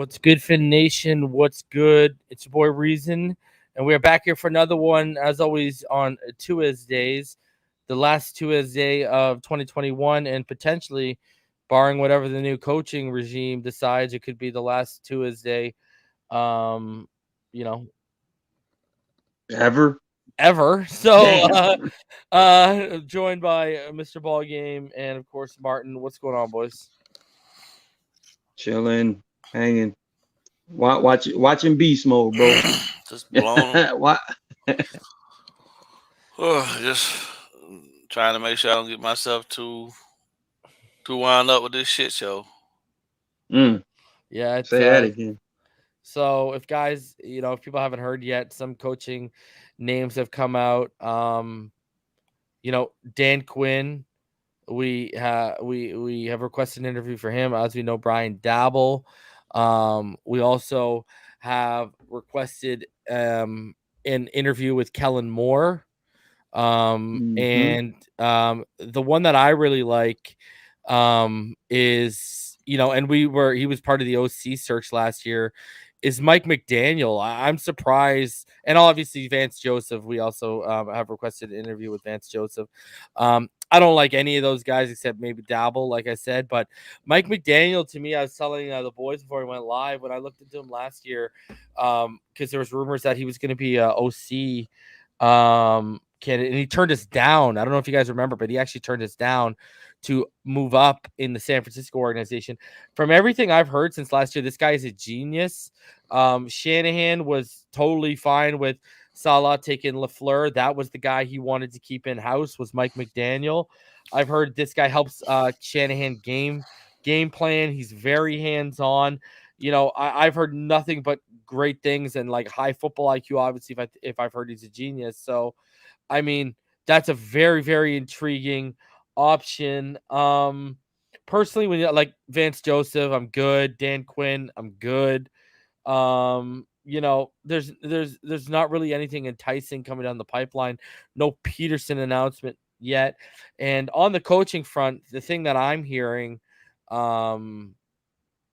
What's good, Fin Nation? What's good? It's your boy Reason, and we are back here for another one, as always, on Tuesdays, the last Tuesday of 2021, and potentially, barring whatever the new coaching regime decides, it could be the last Tuesday, um, you know, Ever. So, Damn. joined by Mr. BallGame and of course Martin. What's going on, boys? Chilling, hanging, watching beast mode, bro. Just blown. What? Just trying to make sure I don't get myself too wound up with this shit show. Yeah, it's Say that again. So if guys, if people haven't heard yet, some coaching names have come out. Dan Quinn, we have requested an interview for him. As we know, Brian Dabble. We also have requested an interview with Kellen Moore. And the one that I really like is, and he was part of the OC search last year, is Mike McDaniel. I'm surprised, and obviously Vance Joseph. We also have requested an interview with Vance Joseph. I don't like any of those guys except maybe Dabble, like I said. But Mike McDaniel, to me, I was telling the boys before we went live, when I looked into him last year, because there was rumors that he was going to be OC candidate, and he turned us down. I don't know if you guys remember, but he actually turned us down to move up in the San Francisco organization. From everything I've heard since last year, this guy is a genius. Shanahan was totally fine with Salah taking LaFleur. That was the guy he wanted to keep in house, was Mike McDaniel. I've heard this guy helps Shanahan game plan. He's very hands-on. I've heard nothing but great things and like high football IQ. Obviously, if I've heard he's a genius. So, I mean, that's a very, very intriguing option. Personally, when you like Vance Joseph, I'm good. Dan Quinn, I'm good. There's not really anything enticing coming down the pipeline. No Peterson announcement yet. And on the coaching front, the thing that I'm hearing right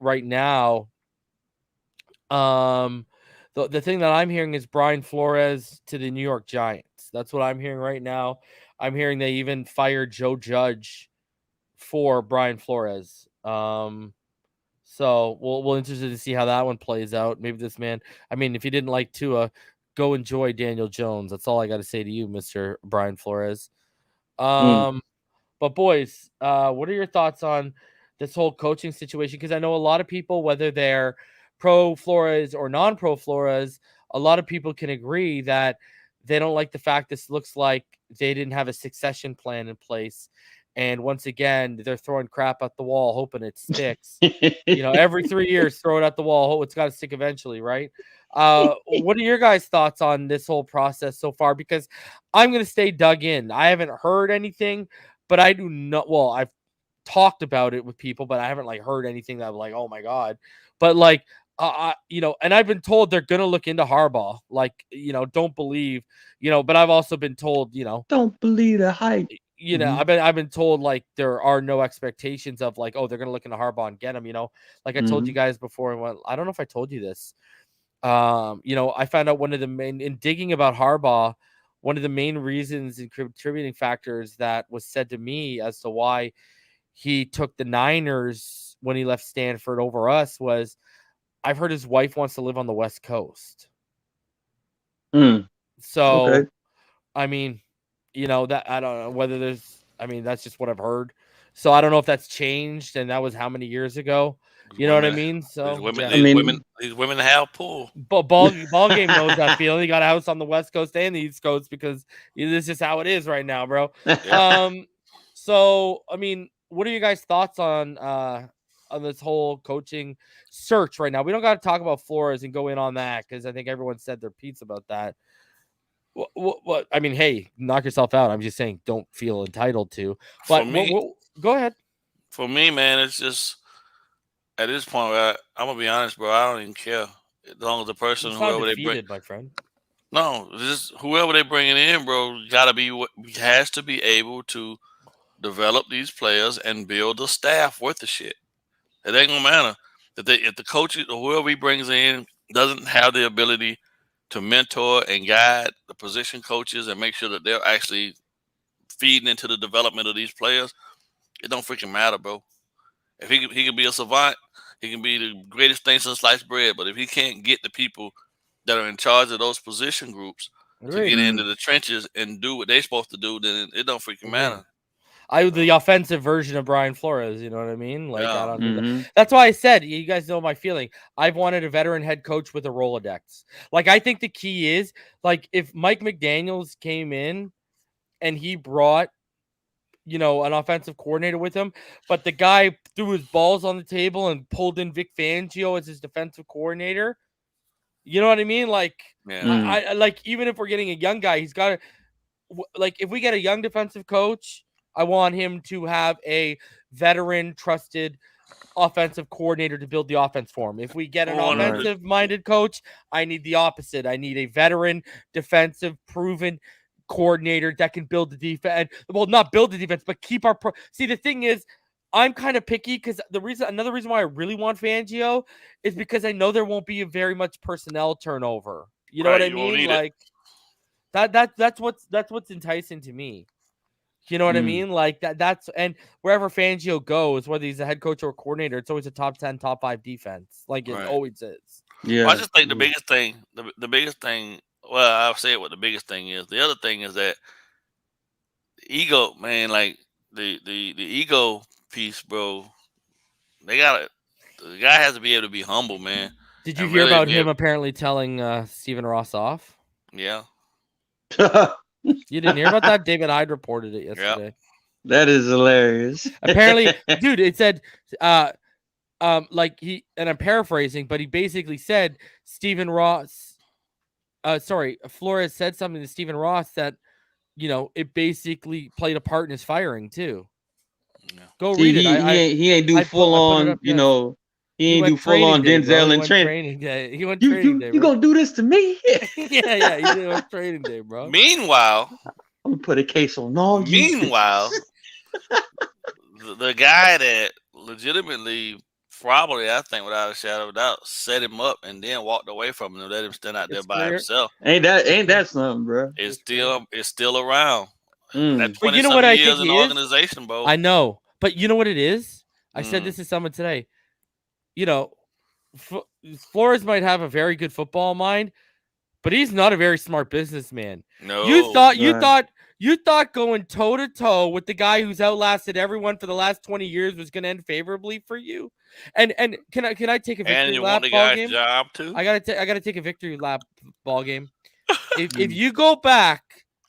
now, the thing that I'm hearing is Brian Flores to the New York Giants. That's what I'm hearing right now. I'm hearing they even fired Joe Judge for Brian Flores. So we'll interested to see how that one plays out. Maybe this man, I mean, if you didn't like Tua, go enjoy Daniel Jones. That's all I got to say to you, Mr. Brian Flores. But boys, what are your thoughts on this whole coaching situation? Because I know a lot of people, whether they're pro Flores or non-pro Flores, a lot of people can agree that they don't like the fact this looks like they didn't have a succession plan in place. And once again, they're throwing crap at the wall, hoping it sticks. Every 3 years, throw it at the wall. Hope it's got to stick eventually, right? What are your guys' thoughts on this whole process so far? Because I'm going to stay dug in. I haven't heard anything, but I do not. Well, I've talked about it with people, but I haven't heard anything that I'm like, oh my God. But and I've been told they're going to look into Harbaugh. Don't believe, but I've also been told, don't believe the hype. I've been told there are no expectations of they're going to look into Harbaugh and get him, I told you guys before. I don't know if I told you this. I found out one of the main, in digging about Harbaugh, one of the main reasons and contributing factors that was said to me as to why he took the Niners when he left Stanford over us was, I've heard his wife wants to live on the West Coast. So, okay. I mean, that I don't know whether that's just what I've heard. So I don't know if that's changed, and that was how many years ago. What I mean? So these women have pull. But BallGame knows that feeling. He got a house on the West Coast and the East Coast because this is just how it is right now, bro. So I mean, what are you guys' thoughts on this whole coaching search right now? We don't got to talk about Flores and go in on that because I think everyone said their piece about that. What? I mean, hey, knock yourself out. I'm just saying, don't feel entitled to. But for me, go ahead. For me, man, it's just at this point, I'm gonna be honest, bro. I don't even care as long as the person, whoever they bring, my friend. No, just whoever they bringing in, bro, has to be able to develop these players and build a staff worth the shit. It ain't gonna matter. that if the coaches or whoever he brings in doesn't have the ability to mentor and guide the position coaches and make sure that they're actually feeding into the development of these players, it don't freaking matter, bro. If he can be a savant, he can be the greatest thing since sliced bread. But if he can't get the people that are in charge of those position groups to get into the trenches and do what they're supposed to do, then it don't freaking matter. The offensive version of Brian Flores, you know what I mean? Like, Yeah. I don't think that's why I said, you guys know my feeling. I've wanted a veteran head coach with a Rolodex. Like, I think the key is, like, if Mike McDaniels came in and he brought, you know, an offensive coordinator with him, but the guy threw his balls on the table and pulled in Vic Fangio as his defensive coordinator. You know what I mean? Like, I like, even if we're getting a young guy, he's got to, like, if we get a young defensive coach, I want him to have a veteran, trusted offensive coordinator to build the offense for him. If we get an offensive-minded coach, I need the opposite. I need a veteran, defensive, proven coordinator that can build the defense. Well, not build the defense, but keep our See, the thing is, I'm kind of picky because another reason why I really want Fangio is because I know there won't be very much personnel turnover. You know what I mean? Like that's what's enticing to me. You know what I mean? Like that's and wherever Fangio goes, whether he's a head coach or a coordinator, it's always a top 10, top 5 defense. Like it always is. Yeah. Well, I just think the biggest thing, well, I'll say what the biggest thing is. The other thing is that ego, man, like the ego piece, bro. The guy has to be able to be humble, man. Did you hear about him apparently telling Stephen Ross off? Yeah. You didn't hear about that? David Hyde reported it yesterday. Yep. That is hilarious. Apparently, dude, it said, like and I'm paraphrasing, but he basically said Flores said something to Stephen Ross that, you know, it basically played a part in his firing too. Yeah. Go read it. He ain't do full on, you know. He ain't do full on Denzel and training day. He went training day. You gonna do this to me? yeah. He did on training day, bro. Meanwhile, I'm gonna put a case on all. Meanwhile, the guy that legitimately, probably, I think, without a shadow of a doubt, set him up and then walked away from him and let him stand out there by himself. Ain't that something, bro? It's still around. That 20 you know what I years think in the organization, bro. I know, but you know what it is? I said this to someone today. You know, Flores might have a very good football mind, but he's not a very smart businessman. No, you thought going toe to toe with the guy who's outlasted everyone for the last 20 years was going to end favorably for you. And can I take a victory lap ball game? Job too? I gotta take a victory lap ball game. if you go back,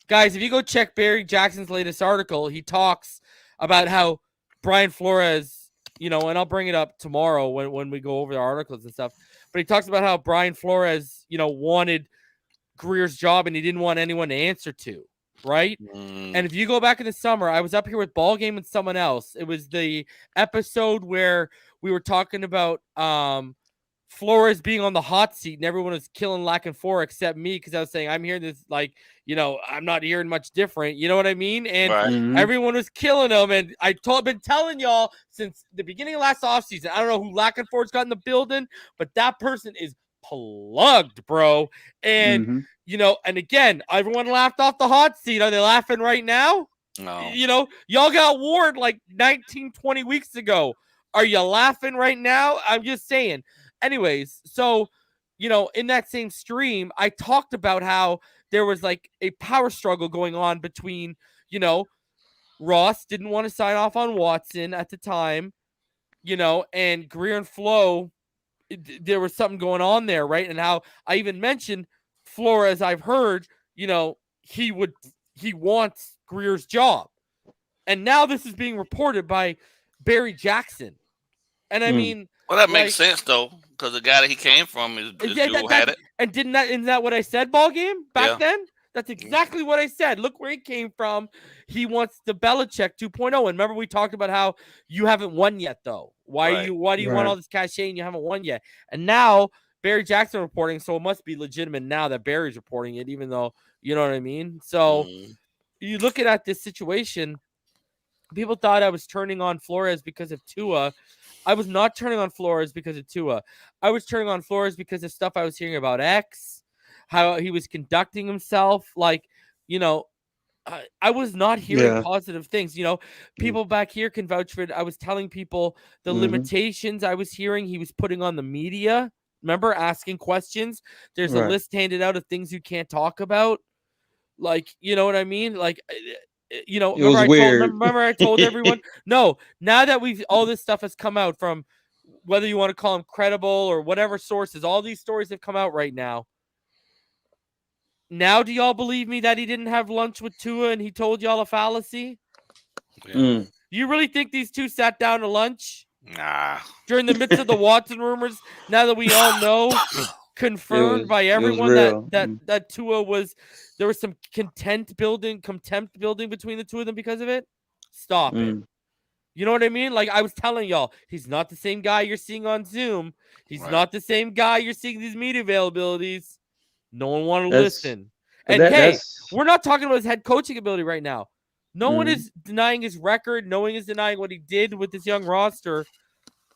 guys, if you go check Barry Jackson's latest article, he talks about how Brian Flores. You know, and I'll bring it up tomorrow when we go over the articles and stuff. But he talks about how Brian Flores, you know, wanted Greer's job and he didn't want anyone to answer to, right? And if you go back in the summer, I was up here with BallGame and someone else. It was the episode where we were talking about Flores being on the hot seat and everyone was killing Lack and Four except me because I was saying I'm hearing this like, you know, I'm not hearing much different. You know what I mean? And everyone was killing him. And been telling y'all since the beginning of last offseason, I don't know who Lack and Four's got in the building, but that person is plugged, bro. And, you know, and again, everyone laughed off the hot seat. Are they laughing right now? No. You know, y'all got warned like 19, 20 weeks ago. Are you laughing right now? I'm just saying. Anyways, so, you know, in that same stream, I talked about how there was like a power struggle going on between, you know, Ross didn't want to sign off on Watson at the time, you know, and Greer and Flo, there was something going on there, right? And how I even mentioned Flores, I've heard, you know, he wants Greer's job. And now this is being reported by Barry Jackson. And I mean, well, that makes sense though, because the guy that he came from is had it. And isn't that what I said, BallGame, back then? That's exactly what I said. Look where he came from. He wants the Belichick 2.0. And remember, we talked about how you haven't won yet, though. Why do you want all this cachet and you haven't won yet? And now Barry Jackson reporting, so it must be legitimate now that Barry's reporting it, even though, you know what I mean? So you looking at this situation, people thought I was turning on Flores because of Tua. I was not turning on Flores because of Tua. I was turning on Flores because of stuff I was hearing about X, how he was conducting himself. Like, I was not hearing positive things. People back here can vouch for it. I was telling people the limitations I was hearing he was putting on the media. Remember, asking questions. There's a list handed out of things you can't talk about. Like, you know what I mean? Like, remember I told everyone? No, now that all this stuff has come out from whether you want to call them credible or whatever sources, all these stories have come out right now. Now, do y'all believe me that he didn't have lunch with Tua and he told y'all a fallacy? Yeah. You really think these two sat down to lunch? Nah. During the midst of the Watson rumors, now that we all know, confirmed by everyone that Tua there was some contempt building between the two of them because of it. Stop it. You know what I mean? Like I was telling y'all, he's not the same guy you're seeing on Zoom. He's not the same guy you're seeing these media availabilities. No one wanted to listen. And we're not talking about his head coaching ability right now. No one is denying his record. No one is denying what he did with this young roster.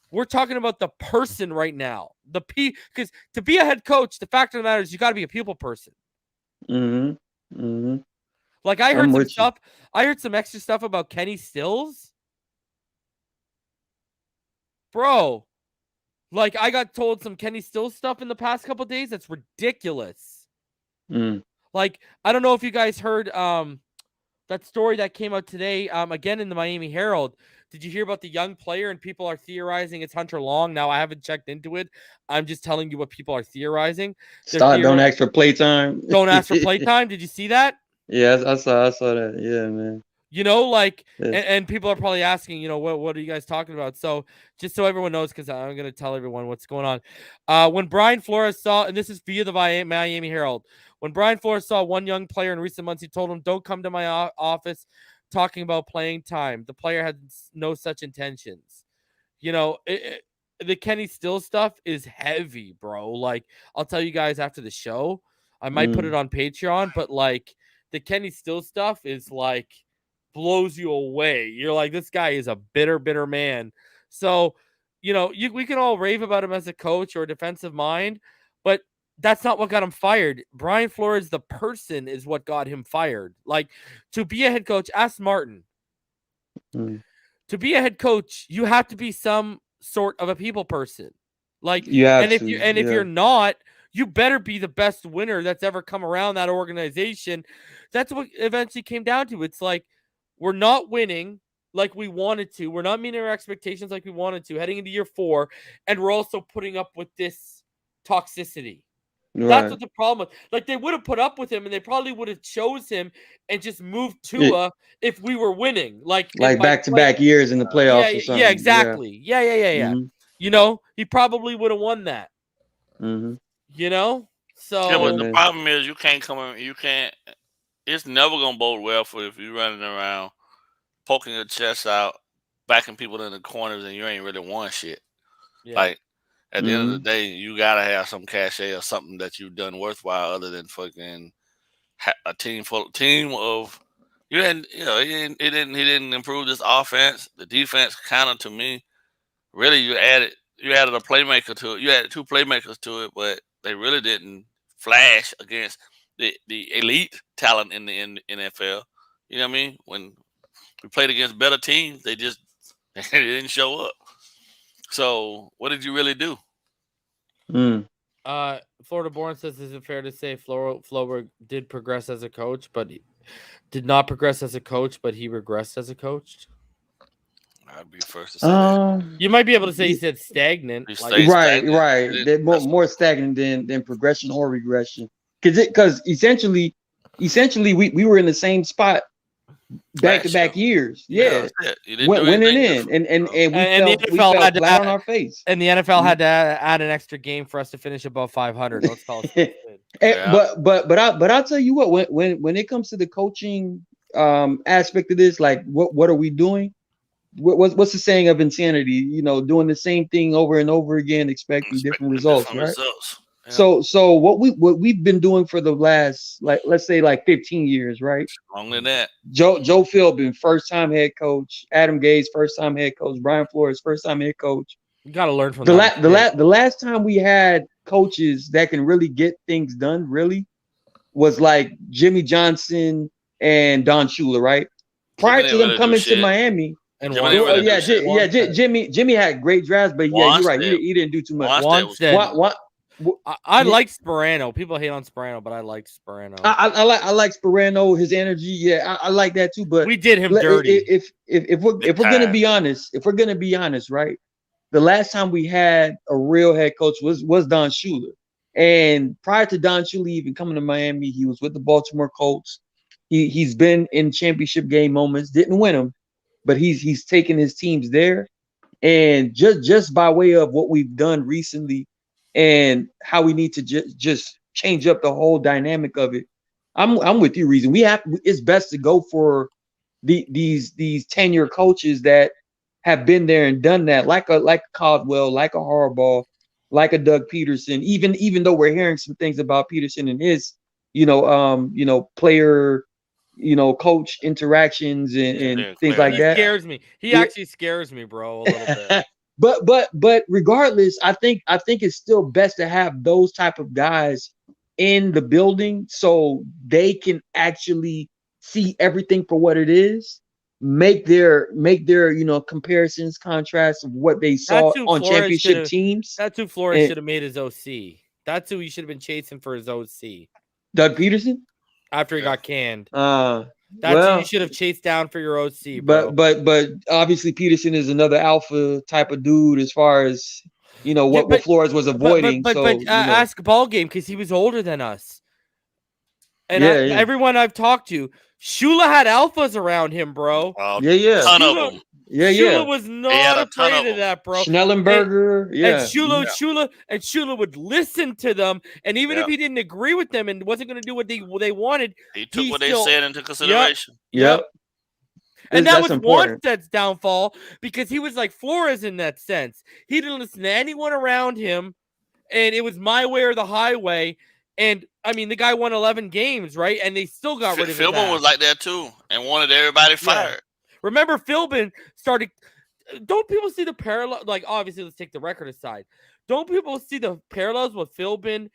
We're talking about the person right now. Because to be a head coach, the fact of the matter is you got to be a people person. Like I heard some stuff. I heard some extra stuff about Kenny Stills. Bro, like I got told some Kenny Stills stuff in the past couple of days. That's ridiculous. Like I don't know if you guys heard that story that came out today. Again in the Miami Herald. Did you hear about the young player and people are theorizing it's Hunter Long? Now, I haven't checked into it. I'm just telling you what people are theorizing. Don't ask for playtime. Don't ask for playtime. Did you see that? Yeah, I saw that. Yeah, man. And people are probably asking, what are you guys talking about? So just so everyone knows, because I'm going to tell everyone what's going on. When Brian Flores saw, and this is via the Miami Herald, when Brian Flores saw one young player in recent months, he told him, don't come to my office talking about playing time. The player had no such intentions. The Kenny Stills stuff is heavy, bro. Like, I'll tell you guys after the show. I might put it on Patreon, but like the Kenny Stills stuff is like blows you away. You're like, this guy is a bitter, bitter man. So, we can all rave about him as a coach or a defensive mind, but that's not what got him fired. Brian Flores, the person, is what got him fired. Like, to be a head coach, ask Martin. To be a head coach, you have to be some sort of a people person. Like, if you're not, you better be the best winner that's ever come around that organization. That's what eventually came down to. It's like, we're not winning like we wanted to. We're not meeting our expectations like we wanted to heading into year 4. And we're also putting up with this toxicity. Right. That's what the problem is. Like, they would have put up with him and they probably would have chose him and just moved Tua if we were winning. Like back-to-back years in the playoffs or something. Yeah, exactly. Yeah. He probably would have won that. So but the problem is you can't it's never gonna bode well for if you're running around poking your chest out, backing people in the corners, and you ain't really won shit. Like at the end of the day, you gotta have some cachet or something that you've done worthwhile, other than fucking a team of you. And he didn't improve this offense. The defense kind of, to me, really you added a playmaker to it. You added 2 playmakers to it, but they really didn't flash against the elite talent in the NFL. You know what I mean? When we played against better teams, they didn't show up. So what did you really do? Florida Born says, is it fair to say Flo did progress as a coach, but he did not progress as a coach, but he regressed as a coach? I'd be first to say that. You might be able to say he said stagnant. Right. They're more stagnant than progression or regression. Because essentially we were in the same spot back-to-back years. Yeah. Winning in. And we felt flat on our face. And the NFL had to add an extra game for us to finish above 500. Let's call it. But I'll tell you what, when it comes to the coaching aspect of this, like what are we doing? What's the saying of insanity? Doing the same thing over and over again, expecting different results, right? Yeah. So what we've been doing for the last, let's say 15 years, right? Longer than that. Joe Philbin, first time head coach. Adam Gase, first time head coach. Brian Flores, first time head coach. You got to learn from the that. the last time we had coaches that can really get things done really was like Jimmy Johnson and Don Shula, right? Prior to them really coming to Miami. And Jimmy Juan, didn't really do shit. Jimmy had great drafts, but yeah, you're right. He didn't do too much. I like Sperano. People hate on Sperano, but I like Sperano. I like Sperano, his energy. Yeah, I like that too. But we did him dirty. If we're gonna be honest, right? The last time we had a real head coach was Don Shula. And prior to Don Shula even coming to Miami, he was with the Baltimore Colts. He's been in championship game moments, didn't win them, but he's taken his teams there. And just by way of what we've done recently and how we need to just change up the whole dynamic of it, I'm with you, Reason. It's best to go for these tenure coaches that have been there and done that, like a Caldwell, like a Harbaugh, like a Doug Peterson. Even though we're hearing some things about Peterson and his, player, coach interactions and things like that. He scares me. He actually scares me, bro, a little bit. but regardless, I think it's still best to have those type of guys in the building so they can actually see everything for what it is. Make their comparisons, contrasts of what they saw on championship teams. That's who Flores should have made his OC. That's who he should have been chasing for his OC. Doug Peterson? After he got canned. That's who you should have chased down for your OC, bro. But obviously Peterson is another alpha type of dude as far as what Flores was avoiding. But ask BallGame because he was older than us. And everyone I've talked to, Shula had alphas around him, bro. Ton of them. Shula was not afraid of that, bro. Schnellenberger, and Shula would listen to them, and even if he didn't agree with them and wasn't going to do what they wanted, he took what they said into consideration. Yep. And that was Wannstedt's downfall because he was like Flores in that sense. He didn't listen to anyone around him, and it was my way or the highway. And I mean, the guy won 11 games, right? And they still got rid of him. Philbin was like that too, and wanted everybody fired. Remember, Philbin started. Don't people see the parallel? Like, obviously, let's take the record aside. Don't people see the parallels with Philbin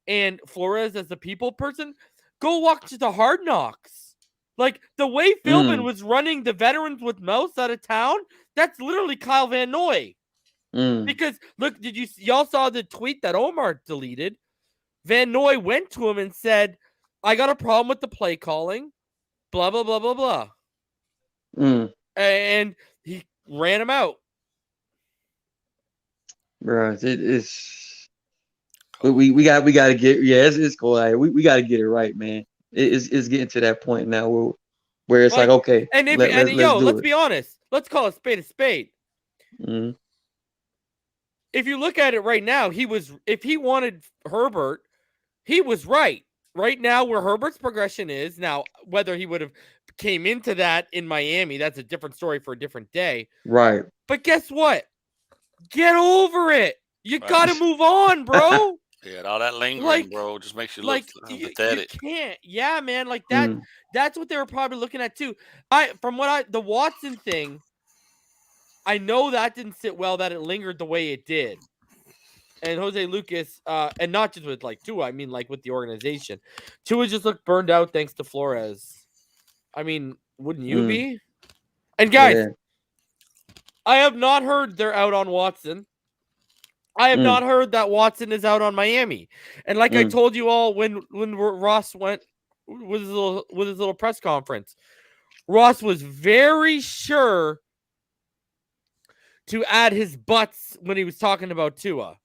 and Flores as the people person? Go watch the Hard Knocks. Like the way Philbin was running the veterans with Mouse out of town. That's literally Kyle Van Noy. Because look, y'all saw the tweet that Omar deleted? Van Noy went to him and said, I got a problem with the play calling, blah, blah, blah, blah, blah. And he ran him out. Bro, it's we got to get it's cool. We got to get it right, man. It's getting to that point now where it's like okay. And let's be honest. Let's call a spade a spade. If you look at it right now, if he wanted Herbert, he was right. Right now, where Herbert's progression is now, whether he would have came into that in Miami, that's a different story for a different day. Right. But guess what? Get over it. You got to move on, bro. Yeah, all that lingering, bro, just makes you look pathetic. You can't. Yeah, man, like that. That's what they were probably looking at too. The Watson thing, I know that didn't sit well, that it lingered the way it did. And Jose Lucas, and not just with like Tua, I mean like with the organization. Tua just looked burned out thanks to Flores. I mean, wouldn't you be? And guys, I have not heard they're out on Watson. I have not heard that Watson is out on Miami. And like I told you all when Ross went with his little press conference, Ross was very sure to add his butts when he was talking about Tua.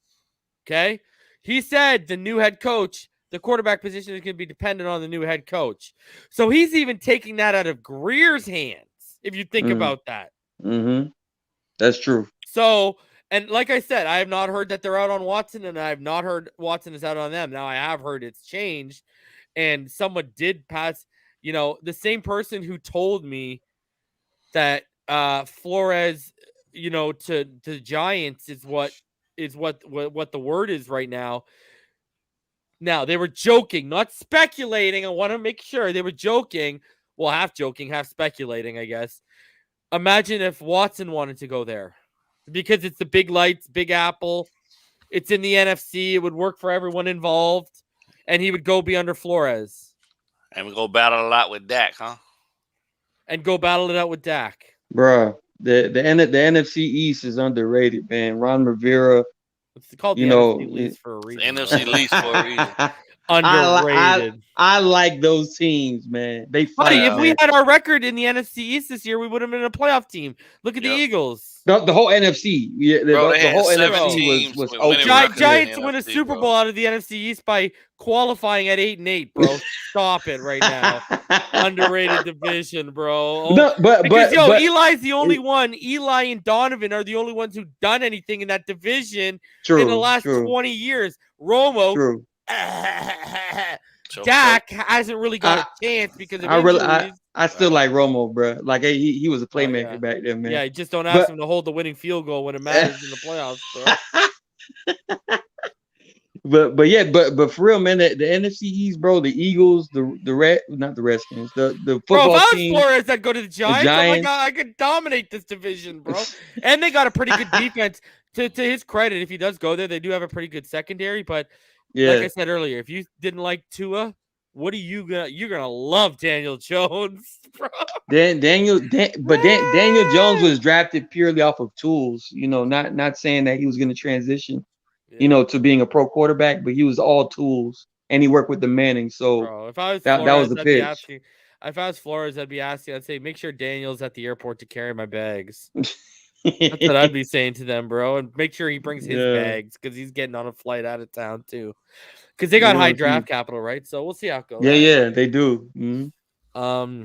Okay? He said the new head coach, the quarterback position is going to be dependent on the new head coach. So he's even taking that out of Greer's hands, if you think about that. That's true. So, and like I said, I have not heard that they're out on Watson, and I have not heard Watson is out on them. Now, I have heard it's changed, and someone did pass, the same person who told me that Flores, to the Giants is what the word is right now. Now, they were joking, not speculating. I want to make sure they were joking. Well, half joking, half speculating, I guess. Imagine if Watson wanted to go there. because it's the big lights, Big Apple. It's in the NFC. It would work for everyone involved, and he would go be under Flores. And we go battle a lot with Dak, huh? And go battle it out with Dak. Bruh, the NFC East is underrated, man. Ron Rivera. It's called the You know, NFC least for a reason. NFC least for a reason. Underrated. I like those teams, man. They fight. Buddy, if we had our record in the NFC East this year, we would have been a playoff team. Look at the Eagles. The whole NFC. Yeah, the whole NFC was okay. Giants win a Super Bowl out of the NFC East by qualifying at 8-8, bro. Stop it right now. Underrated division, bro. No, but Eli's the only one. Eli and Donovan are the only ones who've done anything in that division in the last 20 years. Romo. True. Dak hasn't really got a chance because of I still like Romo, bro. Like he was a playmaker back then, man. Yeah, just don't ask him to hold the winning field goal when it matters in the playoffs, bro. but for real, man, the NFC East, bro, the Eagles, not the Redskins, the football team. Bro, if I was Flores, I'd go to the Giants. Oh my God, I could dominate this division, bro. And they got a pretty good defense. To his credit, if he does go there, they do have a pretty good secondary, but like I said earlier, if you didn't like Tua, what are you gonna? You're gonna love Daniel Jones, bro. Daniel Jones was drafted purely off of tools. You know, not saying that he was gonna transition, you know, to being a pro quarterback, but he was all tools, and he worked with the Manning. So bro, if I was that was the pitch. If I was Flores, I'd be asking. I'd say, make sure Daniel's at the airport to carry my bags. That's what I'd be saying to them, bro. And make sure he brings his bags because he's getting on a flight out of town too. Because they got high draft capital, right? So we'll see how it goes. Yeah, they do. Mm-hmm.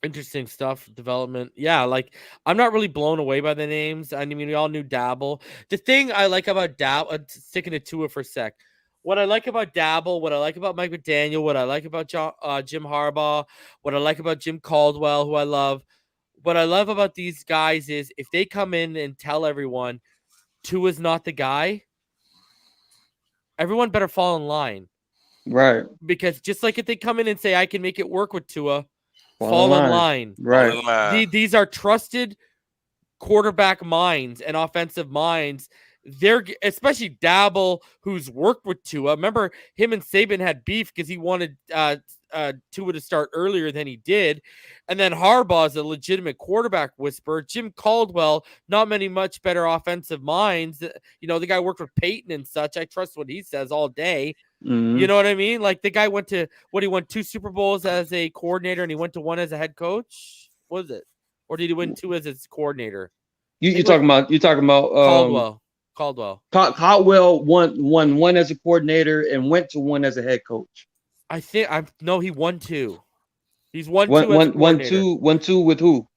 Interesting stuff, development. Yeah, like I'm not really blown away by the names. I mean, we all knew Dabble. The thing I like about Dabble, sticking to Tua for a sec. What I like about Dabble, what I like about Mike McDaniel, what I like about Jim Harbaugh, what I like about Jim Caldwell, who I love. What I love about these guys is if they come in and tell everyone Tua's not the guy, everyone better fall in line. Right. Because just like if they come in and say, I can make it work with Tua, fall in line. Right. These are trusted quarterback minds and offensive minds. They're especially Dabble, who's worked with Tua. Remember, him and Saban had beef because he wanted Tua to start earlier than he did. And then Harbaugh's a legitimate quarterback whisperer. Jim Caldwell, not many much better offensive minds. You know, the guy worked with Peyton and such. I trust what he says all day. Mm-hmm. You know what I mean? Like the guy he won 2 Super Bowls as a coordinator and he went to 1 as a head coach. What was it? Or did he win 2 as his coordinator? You're talking about Caldwell. Caldwell won 1 as a coordinator and went to 1 as a head coach. He won 2. He's won 2 won 2 with who?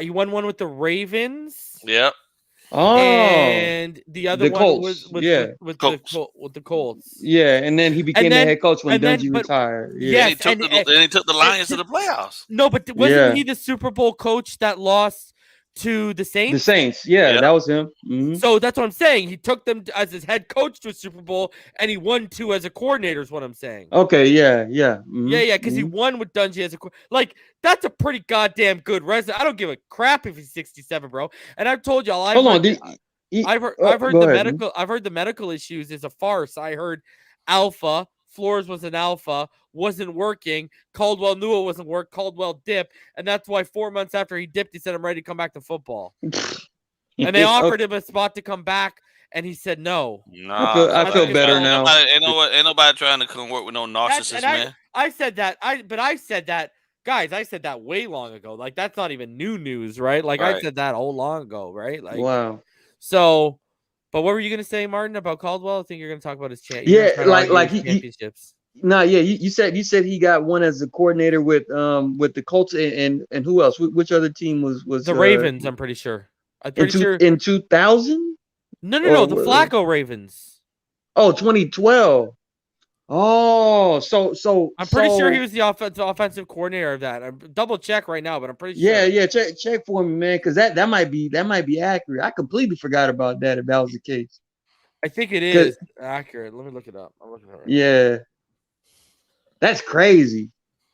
He won 1 with the Ravens. Yep. Oh, and the other one Colts. was with the Colts. Yeah, and then he became the head coach when Dungy retired. Yeah, he took the Lions to the playoffs. No, but wasn't he the Super Bowl coach that lost to the Saints? The Saints, yeah. That was him. Mm-hmm. So that's what I'm saying. He took them as his head coach to a Super Bowl, and he won 2 as a coordinator. Is what I'm saying. Okay, yeah. Mm-hmm. Yeah, because he won with Dungy as a that's a pretty goddamn good resume. I don't give a crap if he's 67, bro. And I've told y'all, I've heard the medical issues is a farce. I heard Alpha. Flores was an alpha, wasn't working. Caldwell knew it wasn't work. Caldwell dipped, and that's why 4 months after he dipped, he said, "I'm ready to come back to football." And they offered him a spot to come back, and he said no. I feel better now. Ain't nobody trying to come work with no narcissist, man. I said that. Guys, I said that way long ago. Like that's not even new news, right? Like I said that all long ago, right? Like wow. So. But what were you gonna say, Martin, about Caldwell? I think you're gonna talk about his championships. You said he got 1 as a coordinator with the Colts and who else? Which other team was the Ravens? I'm pretty sure. In 2000. No, the Flacco Ravens. Oh, 2012. Oh, so I'm pretty sure he was the offensive coordinator of that. I'm double check right now, but I'm pretty sure. Yeah, check for me, man, because that might be accurate. I completely forgot about that if that was the case. I think it is accurate. Let me look it up. I'm looking at it right now. That's crazy.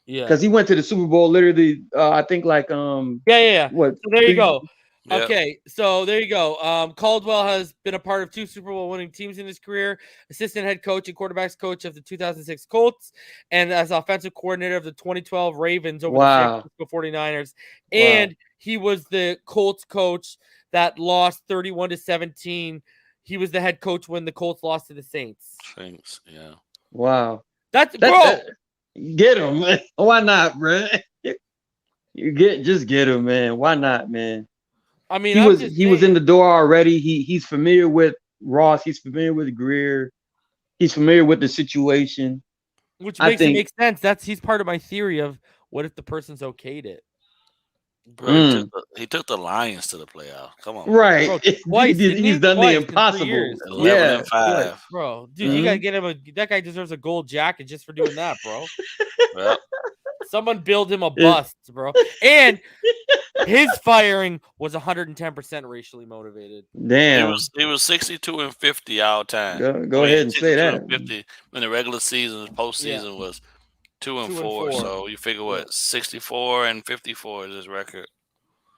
Yeah, because he went to the Super Bowl literally. I think like What? So there you go. Yeah. Okay, so there you go. Caldwell has been a part of 2 Super Bowl winning teams in his career, assistant head coach and quarterbacks coach of the 2006 Colts, and as offensive coordinator of the 2012 Ravens over the San Francisco 49ers. And he was the Colts coach that lost 31-17. He was the head coach when the Colts lost to the Saints. Saints, yeah. Wow. That's bro. Get him, man. Why not, bro? Just get him, man. Why not, man? I mean, he was in the door already. He's familiar with Ross. He's familiar with Greer. He's familiar with the situation, which makes it make sense. He's part of my theory of what if the person's okayed it. Bro, he took the Lions to the playoffs. Come on, right? Bro, twice, he's done the impossible. 11-5, bro. Dude, you gotta get him that guy deserves a gold jacket just for doing that, bro. Well, someone build him a bust, bro. And his firing was 110% racially motivated. Damn, he was 62-50 all time. Go ahead and say that. 50 when the regular season, postseason was 2-4. So you figure what 64-54 is his record.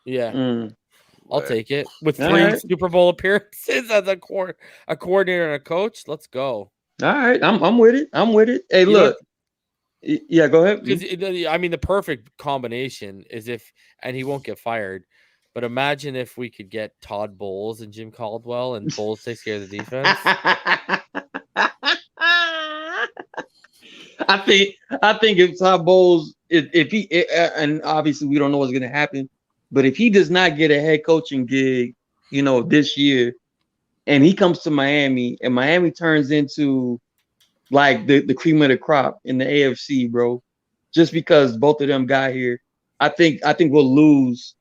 Yeah, I'll take it with 3 Super Bowl appearances as a coordinator and a coach. Let's go. All right, I'm with it. I'm with it. Hey, look. Yeah, go ahead. I mean, the perfect combination is and he won't get fired. But imagine if we could get Todd Bowles and Jim Caldwell, and Bowles takes care of the defense. I think if Todd Bowles, if he, and obviously we don't know what's going to happen, but if he does not get a head coaching gig, this year, and he comes to Miami, and Miami turns into like the cream of the crop in the AFC, bro, just because both of them got here, I think we'll lose.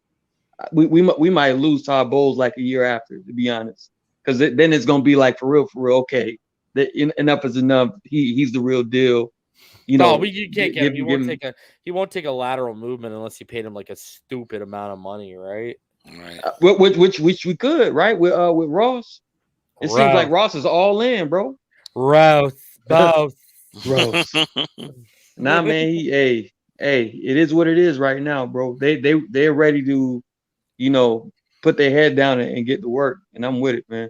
We might lose Todd Bowles like a year after, to be honest, because then it's gonna be like for real. Okay, enough is enough. He's the real deal. You can't get him. He won't take a lateral movement unless you paid him like a stupid amount of money, right? Right. Which we could, right? With Ross. It seems like Ross is all in, bro. Ross. Nah, man. Hey, it is what it is right now, bro. They're ready to, put their head down and get to work, and I'm with it, man.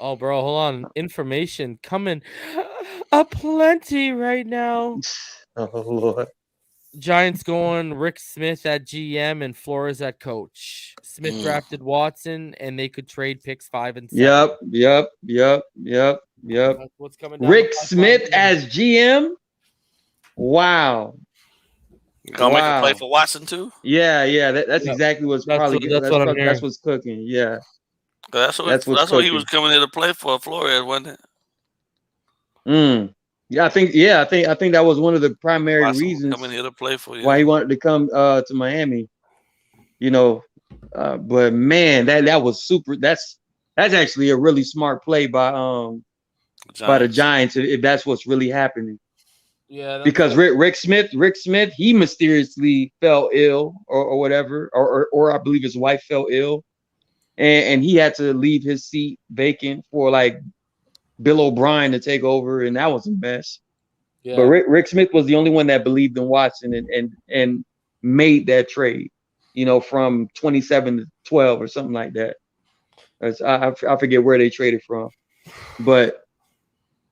Oh, bro, hold on. Information coming aplenty right now. Oh, Lord. Giants going Rick Smith at GM and Flores at coach. Smith drafted Watson, and they could trade picks 5 and 7. Yep. That's what's coming down. Rick Smith as GM. Wow. Gonna make a play for Watson too. Yeah. That's exactly what's that's what's cooking. Yeah. That's what he was coming here to play for, Flores, wasn't it? Yeah, I think that was one of the primary reasons coming here to play for you. Why he wanted to come to Miami. But man, that was super. That's actually a really smart play by the Giants if that's what's really happening. Yeah, because Rick Smith, he mysteriously fell ill or whatever, or I believe his wife fell ill, and he had to leave his seat vacant for like Bill O'Brien to take over, and that was a mess. Yeah. But Rick Smith was the only one that believed in Watson and made that trade, from 27 to 12 or something like that. I forget where they traded from, but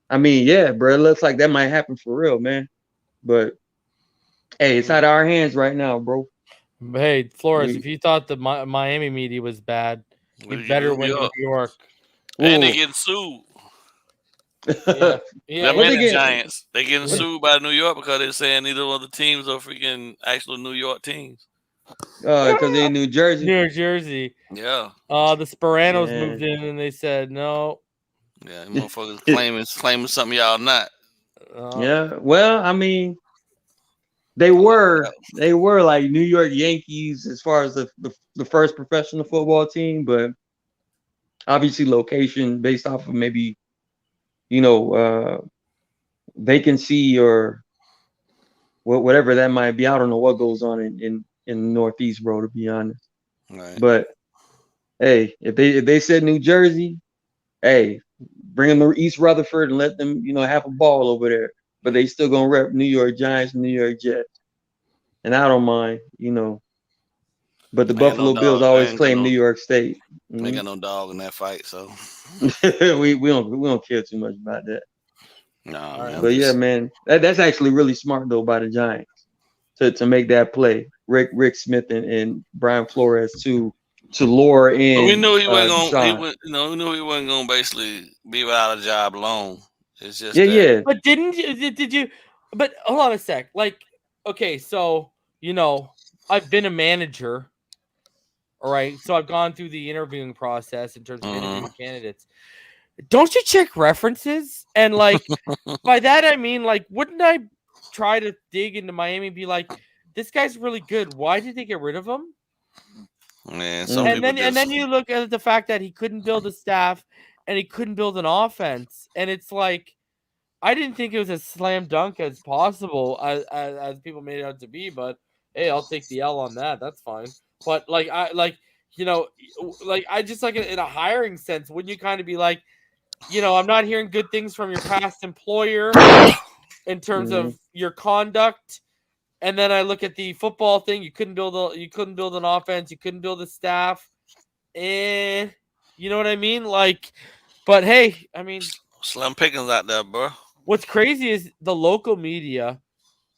I mean, yeah, bro, it looks like that might happen for real, man. But hey, it's out of our hands right now, bro. Hey, Flores, if you thought the Miami media was bad, you better win New York. And they getting sued. Yeah. The Giants. They getting sued by New York because they're saying neither one of the teams are freaking actual New York teams. Because they're in New Jersey. New Jersey. Yeah. The Speranos moved in and they said no. Yeah, motherfuckers claiming something y'all not. Yeah. Well, I mean, they were like New York Yankees as far as the first professional football team, but obviously location based off of maybe vacancy or whatever that might be. I don't know what goes on in the Northeast, bro, to be honest. Right. But hey, if they said New Jersey, hey, bring them to East Rutherford and let them, have a ball over there. But they still gonna rep New York Giants and New York Jets. And I don't mind, But the I ain't got no Buffalo Bills dog. I always ain't got claim no. New York State. I ain't got no dog in that fight, so we don't care too much about that. no. All Man, right. I'm But yeah, just man, that's actually really smart though by the Giants to make that play. Rick Smith and Brian Flores to lure But we in knew he wasn't gonna. He Deshaun. went. You know, we knew he wasn't gonna basically be without a job long. It's just Yeah, that. yeah. But didn't you? Did you? But hold on a sec. Like, okay, so I've been a manager. All right, so I've gone through the interviewing process in terms of interviewing candidates. Don't you check references? And like by that I mean, like, wouldn't I try to dig into Miami and be like, this guy's really good. Why did they get rid of him? Man, some Mm. people And then just. you look at the fact that he couldn't build a staff and he couldn't build an offense, and it's like I didn't think it was as slam dunk as possible as people made it out to be. But hey, I'll take the L on that. That's fine. But like I just like in a hiring sense, wouldn't you kind of be like, I'm not hearing good things from your past employer in terms of your conduct. And then I look at the football thing. You couldn't build an offense. You couldn't build a staff. You know what I mean? Like, but hey, I mean, Slim pickings out there, bro. what's crazy is the local media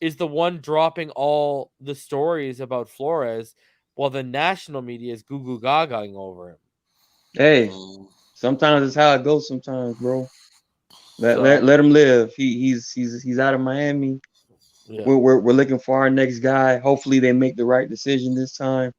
is the one dropping all the stories about Flores, while the national media is goo goo gagaing over him. Hey, sometimes it's how it goes. Sometimes, bro. Let him live. He's out of Miami. Yeah. We're looking for our next guy. Hopefully, they make the right decision this time,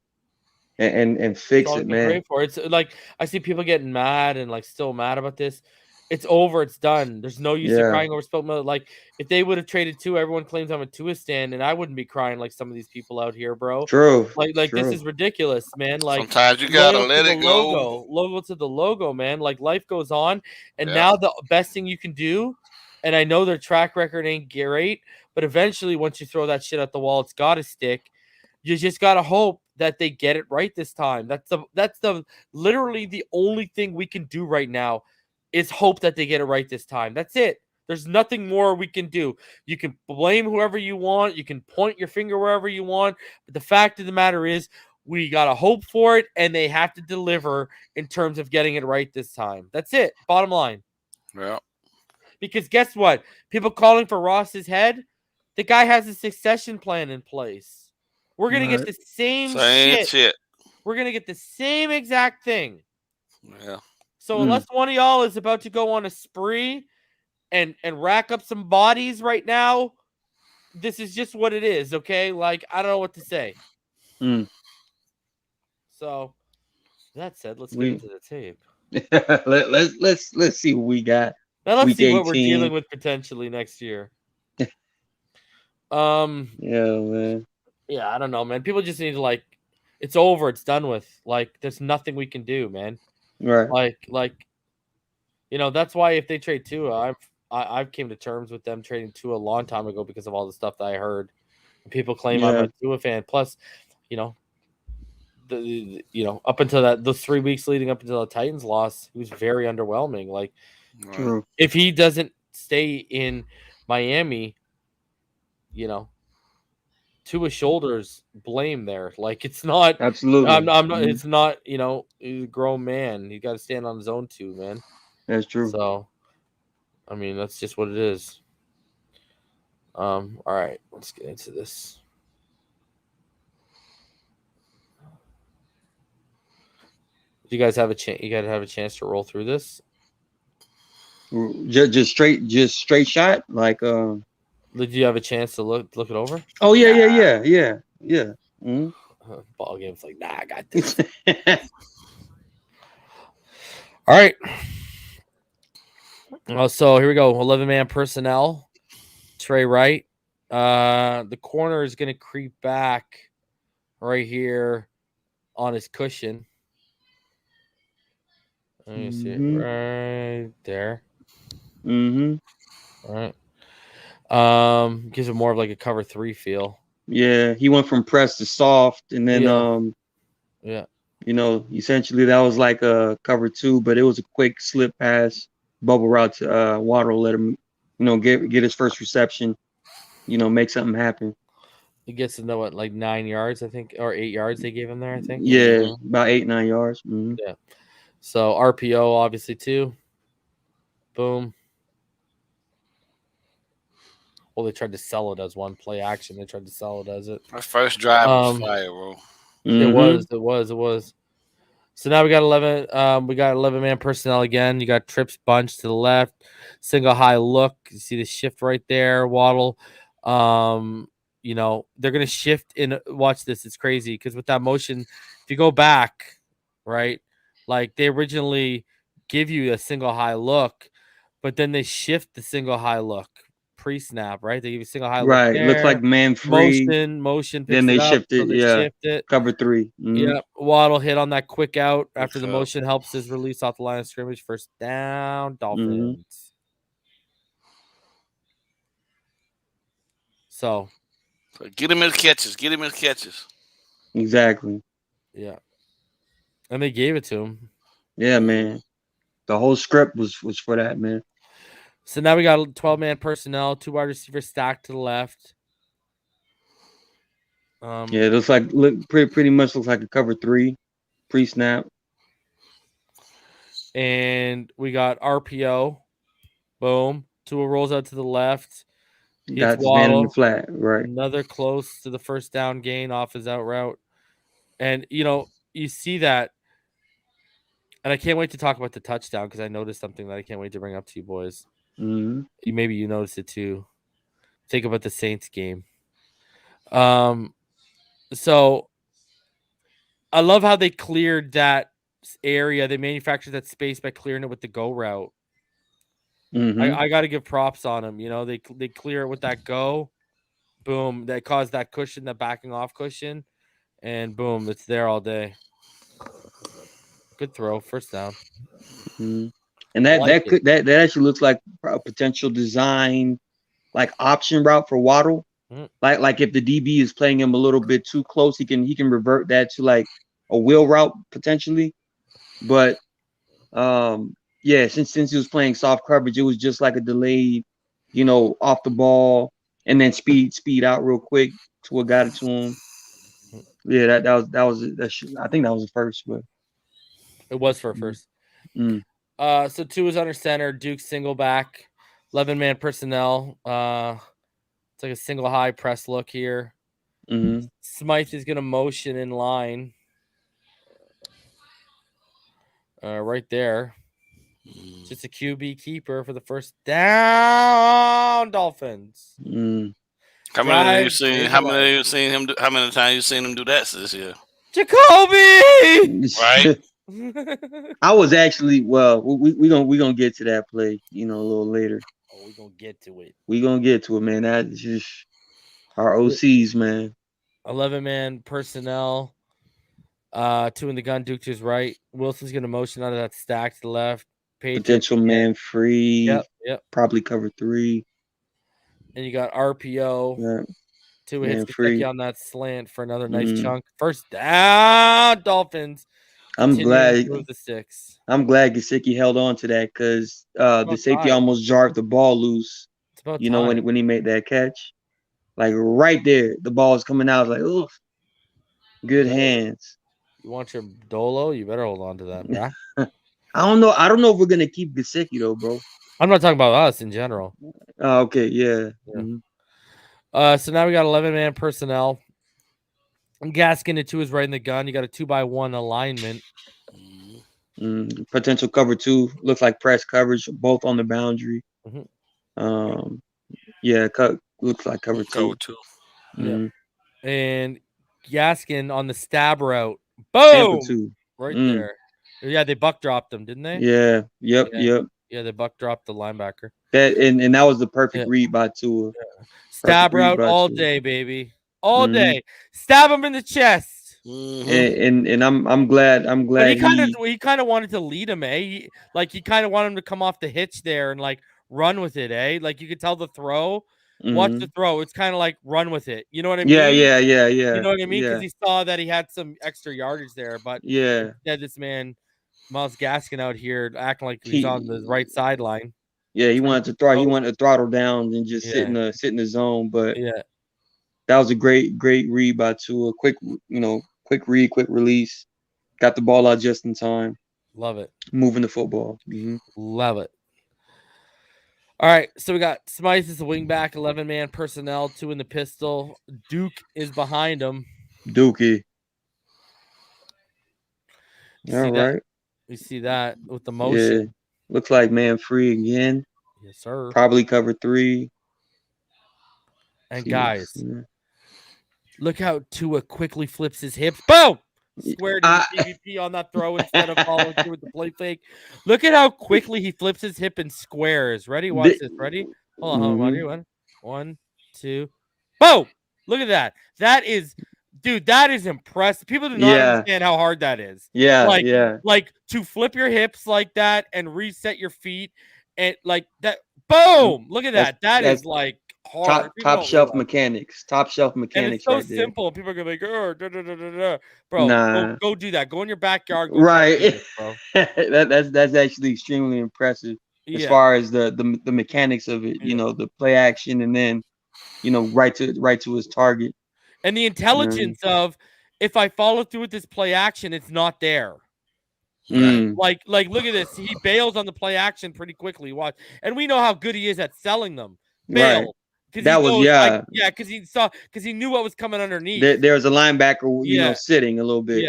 and fix it, man. Pray for. It's like I see people getting mad and like still mad about this. It's over. It's done. There's no use to crying over spilled milk. Like if they would have traded Tua, everyone claims I'm a Tua stan, and I wouldn't be crying like some of these people out here, bro. True. Like this is ridiculous, man. Like sometimes you gotta let it go. Logo to the logo, man. Like life goes on, and now the best thing you can do, and I know their track record ain't great, but eventually once you throw that shit at the wall, it's got to stick. You just gotta hope that they get it right this time. That's the literally the only thing we can do right now is hope that they get it right this time. That's it. There's nothing more we can do. You can blame whoever you want. You can point your finger wherever you want. But the fact of the matter is, we gotta hope for it, and they have to deliver in terms of getting it right this time. That's it. Bottom line. Yeah. Because guess what? People calling for Ross's head. The guy has a succession plan in place. We're gonna get the same shit. We're gonna get the same exact thing. Yeah. So unless one of y'all is about to go on a spree and rack up some bodies right now, this is just what it is. Okay, like I don't know what to say. So that said, let's get into the tape. let's see what we got. Now let's see 18. what we're dealing with potentially next year. Yeah, man. Yeah, I don't know, man. People just need to like, it's over. It's done with. Like, there's nothing we can do, man. Right. Like, that's why if they trade Tua, I've came to terms with them trading Tua a long time ago because of all the stuff that I heard. People claim I'm a Tua fan. Plus, up until those 3 weeks leading up until the Titans loss, he was very underwhelming. Like, True. If he doesn't stay in Miami, Tua's shoulders blame there. Like it's not absolutely. I'm not. It's not. He's a grown man. He got to stand on his own too, man. That's true. So, I mean, that's just what it is. All right, let's get into this. Do you guys have a chance? You got to have a chance to roll through this. Just straight shot. Like, did you have a chance to look it over? Oh yeah. Mm-hmm. Ball game's like, nah, I got this. All right. So here we go. 11-man personnel. Trey Wright. The corner is going to creep back right here on his cushion. Let me see it right there. All right. Gives it more of like a cover 3 feel. Yeah, he went from press to soft, and then essentially that was like a cover 2, but it was a quick slip pass, bubble route to Waddle, let him, get his first reception, make something happen. He gets to know what, like 9 yards, I think, or 8 yards they gave him there, I think. Yeah, about 8-9 yards. Mm-hmm. Yeah. So RPO obviously too. Boom. Well, they tried to sell it as one play action. They tried to sell it as it. Our first drive was fire, bro. It was. So now we got 11. We got 11-man personnel again. You got trips bunch to the left, single high look. You see the shift right there. Waddle. You know they're gonna shift in. Watch this. It's crazy because with that motion, if you go back, right, like they originally give you a single high look, but then they shift the single high look pre-snap, right? They give you a single high look. Right. It looks like man free. Motion. Then they shift it. So they shift it. Cover 3. Mm-hmm. Yep. Waddle hit on that quick out after the motion helps his release off the line of scrimmage. First down, Dolphins. Mm-hmm. So get him his catches. Get him his catches. Exactly. Yeah. And they gave it to him. Yeah, man. The whole script was for that, man. So now we got 12-man personnel, 2 wide receivers stacked to the left. Yeah, it looks like pretty much looks like a cover 3 pre-snap. And we got RPO. Boom. Tua rolls out to the left. Got his man in the flat, right? Another close to the first down gain off his out route. And, you know, you see that. And I can't wait to talk about the touchdown because I noticed something that I can't wait to bring up to you boys. Mm-hmm. Maybe you noticed it too. Think about the Saints game. So I love how they cleared that area. They manufactured that space by clearing it with the go route. Mm-hmm. I got to give props on them. You know, they clear it with that go. Boom. That caused that cushion, that backing off cushion. And boom, it's there all day. Good throw. First down. Mm-hmm. And that actually looks like a potential design, like option route for Waddle. Mm-hmm. Like if the DB is playing him a little bit too close, he can revert that to like a wheel route potentially. But yeah, since he was playing soft coverage, it was just like a delayed, you know, off the ball and then speed out real quick to what got it to him. Yeah, I think that was the first, but it was for a first. Mm. So 2 is under center. Duke single back, 11-man personnel. It's like a single high press look here. Mm-hmm. Smythe is gonna motion in line. Right there. Just a QB keeper for the first down, Dolphins. How many have you seen? How many have you seen him? How many times you seen him do that this year? Jacoby, right? I was actually we gonna get to that play, you know, a little later. Oh, we gonna get to it. We gonna get to it, man. That's just our OCs, man. 11-man personnel. 2 in the gun. Duke to his right. Wilson's gonna motion out of that stack to the left. Potential man free. Yep. Probably cover 3. And you got RPO. Yeah. 2 hits free on that slant for another nice chunk. First down, Dolphins. I'm glad. Move the 6. I'm glad Gesicki held on to that because the safety almost jarred the ball loose. It's about you know when he made that catch, like right there, the ball was coming out. I was like, oh, good hands. You want your Dolo? You better hold on to that, bro. I don't know if we're gonna keep Gesicki though, bro. I'm not talking about us in general. Okay, yeah. Mm-hmm. So now we got 11-man personnel. Gaskin to 2 is right in the gun. You got a 2-by-1 alignment. Potential cover 2 looks like press coverage, both on the boundary. Mm-hmm. Yeah, looks like cover 2. Cover 2. Mm-hmm. Yeah. And Gaskin on the stab route. Boom! 2. Right there. Yeah, they buck dropped him, didn't they? Yeah. Yep. Yeah, they buck dropped the linebacker. That and that was the perfect read by Tua. Yeah. Stab route all day, baby. All day. Stab him in the chest. Mm-hmm. And I'm glad. But he kind of wanted to lead him, eh? He kind of wanted him to come off the hitch there and like run with it, eh? Like you could tell the throw. Watch the throw. It's kind of like run with it. You know what I mean? Yeah. You know what I mean? Because he saw that he had some extra yardage there, but instead this man, Myles Gaskin, out here acting like he's on the right sideline. Yeah, he wanted to throttle down and just sit in the zone. But That was a great read by Tua. Quick read, quick release. Got the ball out just in time. Love it. Moving the football. Love it. All right, so we got Smythe as the wingback, 11-man personnel, 2 in the pistol. Duke is behind him. Dookie. All right. That? We see that with the motion. Yeah. Looks like man free again. Yes, sir. Probably cover 3. And guys, look how Tua quickly flips his hips. Boom! Square to the DVP on that throw instead of following through with the play fake. Look at how quickly he flips his hip and squares. Ready? Watch this. Ready? Hold on. Ready? 1, 2. Boom! Look at that. That is, dude, that is impressive. People do not understand how hard that is. Like to flip your hips like that and reset your feet and like that. Boom! Look at that. That is like hard. Top shelf mechanics. And it's so simple. There. People are gonna be like, bro, go do that. Go in your backyard. Right. This, bro. that's actually extremely impressive as far as the mechanics of it. You know, the play action and then, right to his target. And the intelligence of if I follow through with this play action, it's not there. Like look at this. He bails on the play action pretty quickly. Watch, and we know how good he is at selling them. Bail. Right. That was because he knew what was coming underneath. There was a linebacker, sitting a little bit,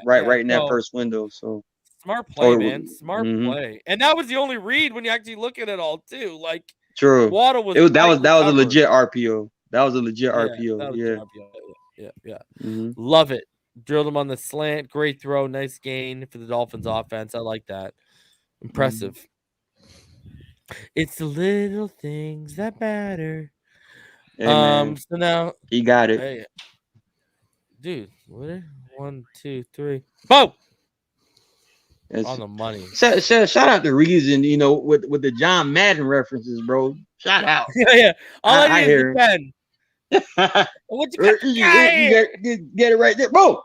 right in that first window. So smart play, man, smart play, and that was the only read when you actually look at it all too. Like true, Waddle was that was a legit RPO. That was a legit RPO. Yeah. Love it. Drilled him on the slant. Great throw. Nice gain for the Dolphins offense. I like that. Impressive. It's the little things that matter. Hey, so now he got it. Hey, dude, what? 1, 2, 3. Boom! On the money. Shout out to Reason, with the John Madden references, bro. Shout out. Yeah. All I need hear is pen. What you got? Get it right there. Boom!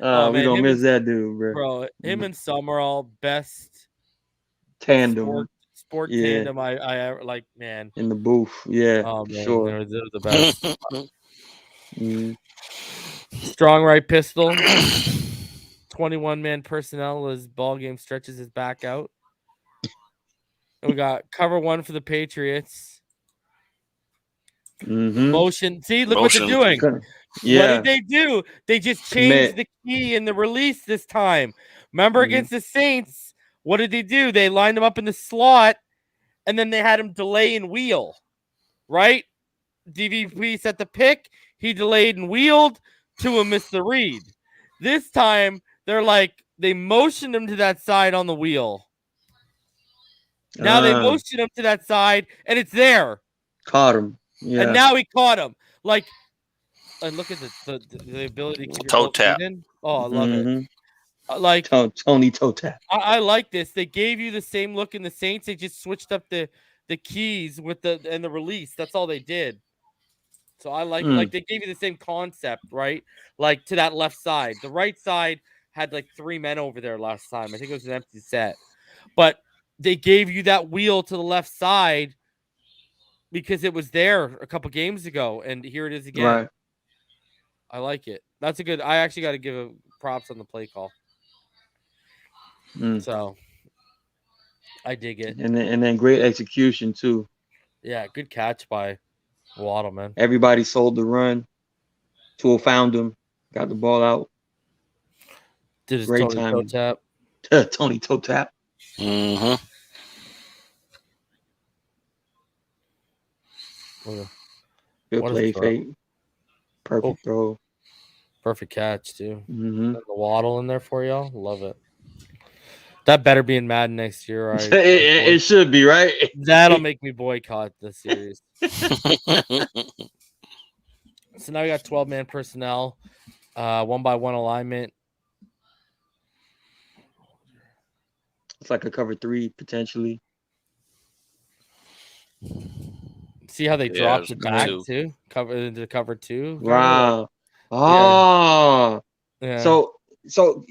Oh, we gonna miss that dude, bro. Bro, him and Summerall, best tandem. Sport tandem I like, man. In the booth, yeah. Oh man, sure. They're the best. Strong right pistol. 21-man personnel as BallGame stretches his back out. And we got cover 1 for the Patriots. Motion. See, look what they're doing. Yeah. What did they do? They just changed the key in the release this time. Remember against the Saints, what did they do? They lined him up in the slot, and then they had him delay and wheel, right? DVP set the pick. He delayed and wheeled. Tua missed the read. This time, they motioned him to that side on the wheel. Now they motioned him to that side, and it's there. Caught him. Yeah. And now he caught him. And look at the ability to keep toe tap. Oh, I love it. Tony toe tap. I like this. They gave you the same look in the Saints. They just switched up the keys with the release. That's all they did. So I like they gave you the same concept, right? Like to that left side. The right side had 3 men over there last time. I think it was an empty set. But they gave you that wheel to the left side because it was there a couple games ago, and here it is again. Right. I like it. That's a good. I actually got to give props on the play call. So I dig it. And then great execution too. Yeah, good catch by Waddle, man. Everybody sold the run. Tua found him, got the ball out. Did his great Tony toe tap. Tony toe tap. Good play, fake. Perfect throw. Perfect catch, too. The Waddle in there for y'all. Love it. That better be in Madden next year. Right? It should be, right? That'll make me boycott the series. So now we got 12-man personnel, 1-by-1 alignment. It's like a cover 3 potentially. See how they dropped it back too? Cover 2. Wow. Oh. Yeah. So So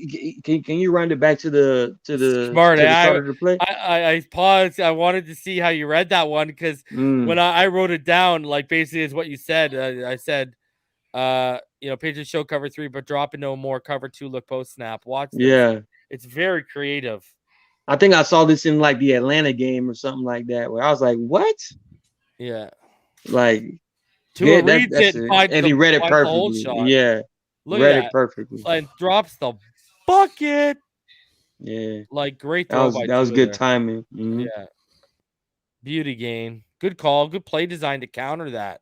can you run it back to the Smart. start of the play? I paused. I wanted to see how you read that one because when I wrote it down, like basically is what you said. I said, Patriots show cover 3, but drop it no more. Cover 2, look post snap. Watch this. Yeah. It's very creative. I think I saw this in like the Atlanta game or something like that, where I was like, "What?" Yeah. Like, Tua reads it and he read it perfectly. Yeah, look read at it perfectly. And drops the bucket. Yeah, like great throw by that was good there. timing. Yeah, beauty game. Good call. Good play design to counter that.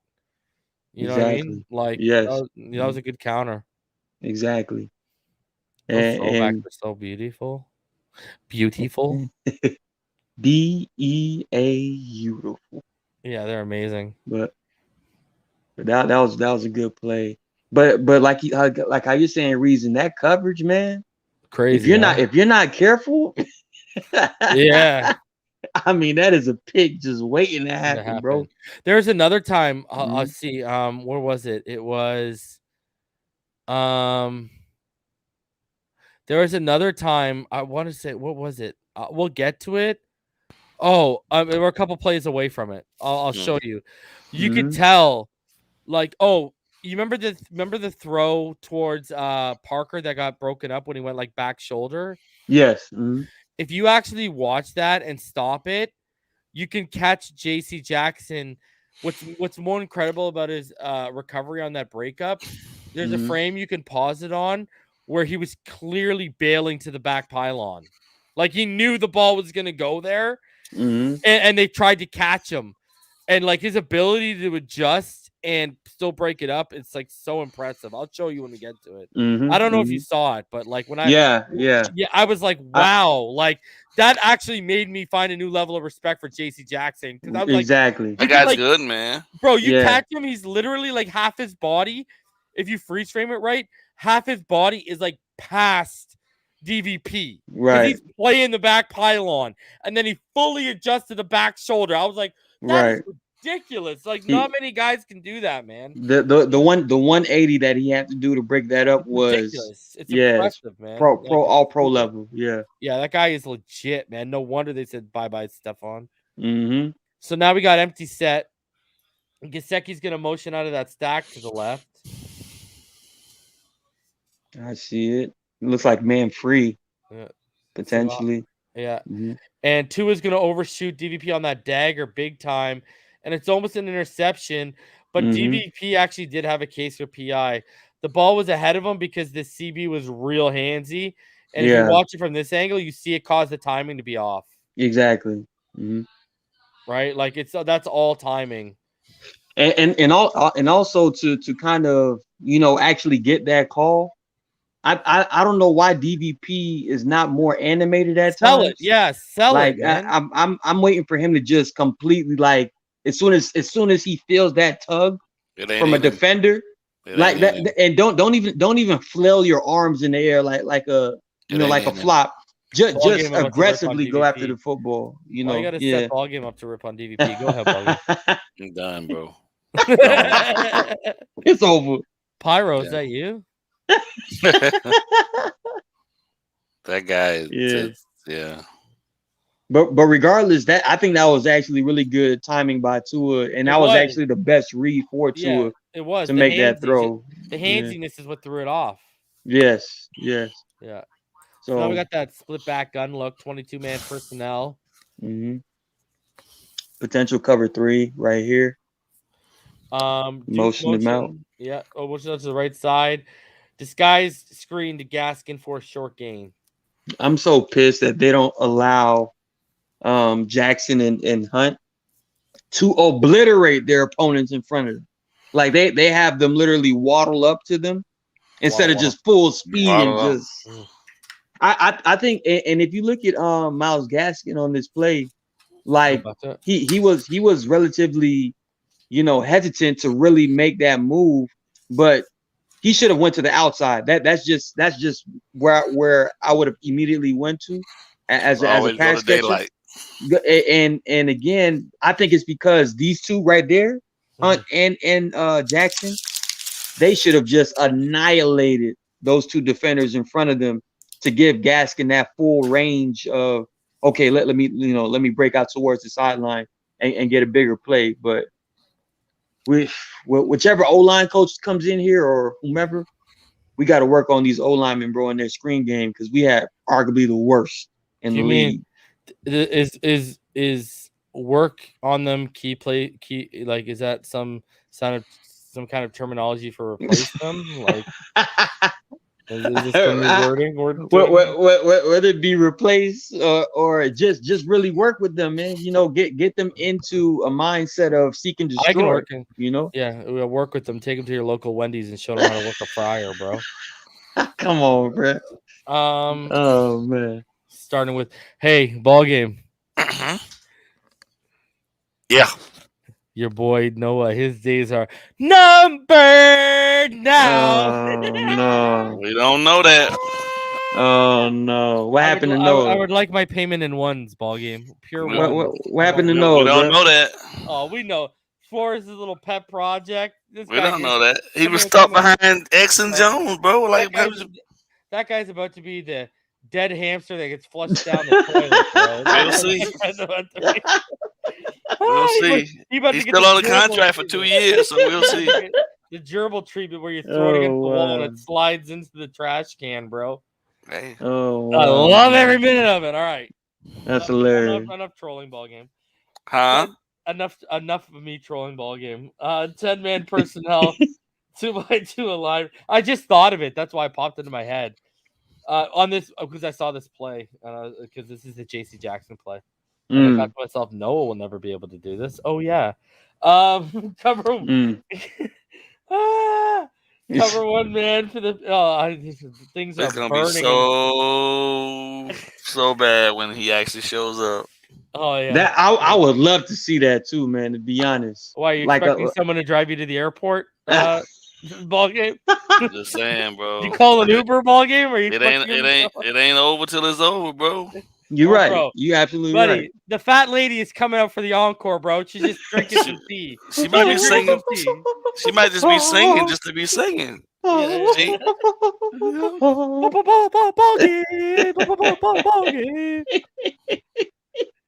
You know what I mean? Like, yes, that was a good counter. Exactly. Those throwbacks are so beautiful. Beautiful. beautiful. Yeah, they're amazing. But that was a good play. But like how you're saying, reason that coverage, man. Crazy. If you're not careful, yeah. I mean, that is a pick just waiting to happen, bro. There's another time. I'll see. Where was it? It was. There was another time. I want to say, what was it? We'll get to it. Oh, we're a couple plays away from it. I'll show you. You could tell, like, you remember the throw towards Parker that got broken up when he went like back shoulder? Yes. If you actually watch that and stop it, you can catch J.C. Jackson. What's more incredible about his recovery on that breakup? There's a frame you can pause it on where he was clearly bailing to the back pylon, like he knew the ball was gonna go there, and they tried to catch him, and like his ability to adjust and still break it up, it's like so impressive. I'll show you when we get to it. I don't know if you saw it, but like when I I was like, wow, like that actually made me find a new level of respect for JC Jackson, because I was exactly. That guy's good, man. Bro, you catch him, he's literally like half his body. If you freeze frame it right, half his body is like past DVP. Right. He's playing the back pylon, and then he fully adjusts to the back shoulder. I was like, that is ridiculous. Like, not many guys can do that, man. The 180 that he had to do to break that up was ridiculous. It's impressive, man. All pro level. Yeah. Yeah, that guy is legit, man. No wonder they said bye-bye, Stephon. So now we got empty set. Gesicki's gonna motion out of that stack to the left. I see it. It looks like man free, potentially. And Tua's going to overshoot DVP on that dagger big time, and it's almost an interception, but DVP actually did have a case for PI. The ball was ahead of him because the CB was real handsy, and if you watch it from this angle, you see it caused the timing to be off. Exactly. Right? Like, that's all timing. And also to kind of, actually get that call. I don't know why DVP is not more animated at times. Sell it, man. I'm waiting for him to just completely, like, as soon as he feels that tug from a defender, like that, and don't even flail your arms in the air like a flop. Just aggressively go after the football. You got to set BallGame up to rip on DVP. Go ahead, BallGame. I'm done, bro. It's over. Pyro, is that you? That guy is But regardless, that I think that was actually really good timing by Tua, and that was actually the best read for Tua. It was to make that throw. The handsiness is what threw it off. Yes. Yeah. So now we got that split back gun look, 22-man personnel. Potential cover 3 right here. Motion him out. Yeah. Motion out to the right side. Disguise screen to Gaskin for a short gain. I'm so pissed that they don't allow Jackson and Hunt to obliterate their opponents in front of them. Like they have them literally waddle up to them instead of just full speed and just. I think, and if you look at Myles Gaskin on this play, like he was relatively, hesitant to really make that move, but he should have went to the outside. That's just where I would have immediately went to as a pass catcher. And again, I think it's because these two right there, Hunt and Jackson, they should have just annihilated those two defenders in front of them to give Gaskin that full range of, okay, let me break out towards the sideline and get a bigger play. But whichever O-line coach comes in here or whomever, we got to work on these O-linemen, bro, in their screen game, because we have arguably the worst in the league. Is work on them key? Like, is that some kind of terminology for replace them? Like, is this some new wording? Whether it be replace or just really work with them, man. Get them into a mindset of seek and destroy. I can work Yeah, we'll work with them. Take them to your local Wendy's and show them how to work a fryer, bro. Come on, bro. Oh man. Starting with, hey, ball game. Yeah. Your boy Noah, his days are numbered now. Oh no. We don't know that. Oh no. What happened to Noah? I would like my payment in ones, ball game. Pure one. What happened to Noah? We don't know that. Oh, we know. Flores' little pet project. We don't know that. He was stuck behind X and Jones, bro. Like that guy's about to be the dead hamster that gets flushed down the toilet, bro. We'll see. We'll see. He's still on the contract for 2 years, so we'll see. The gerbil treatment where you throw it against the wall and it slides into the trash can, bro. Hey. Oh, I love every minute of it. All right. That's hilarious. Enough trolling, ball game. Huh? Enough of me trolling, ball game. 10-man personnel, 2x2 alignment. I just thought of it. That's why it popped into my head. On this, because I saw this play, because this is the J.C. Jackson play. And I thought to myself, Noah will never be able to do this. Oh yeah, cover one man for the things it's are gonna be so bad when he actually shows up. Oh yeah, that I would love to see that too, man. To be honest, why are you expecting someone to drive you to the airport? Ball game. Just saying, bro. You call an Uber, ball game, or it ain't over till it's over, bro. You're right. Bro. You absolutely right. The fat lady is coming out for the encore, bro. She's just drinking some tea. She might be singing. She might just be singing just to be singing. Ball game.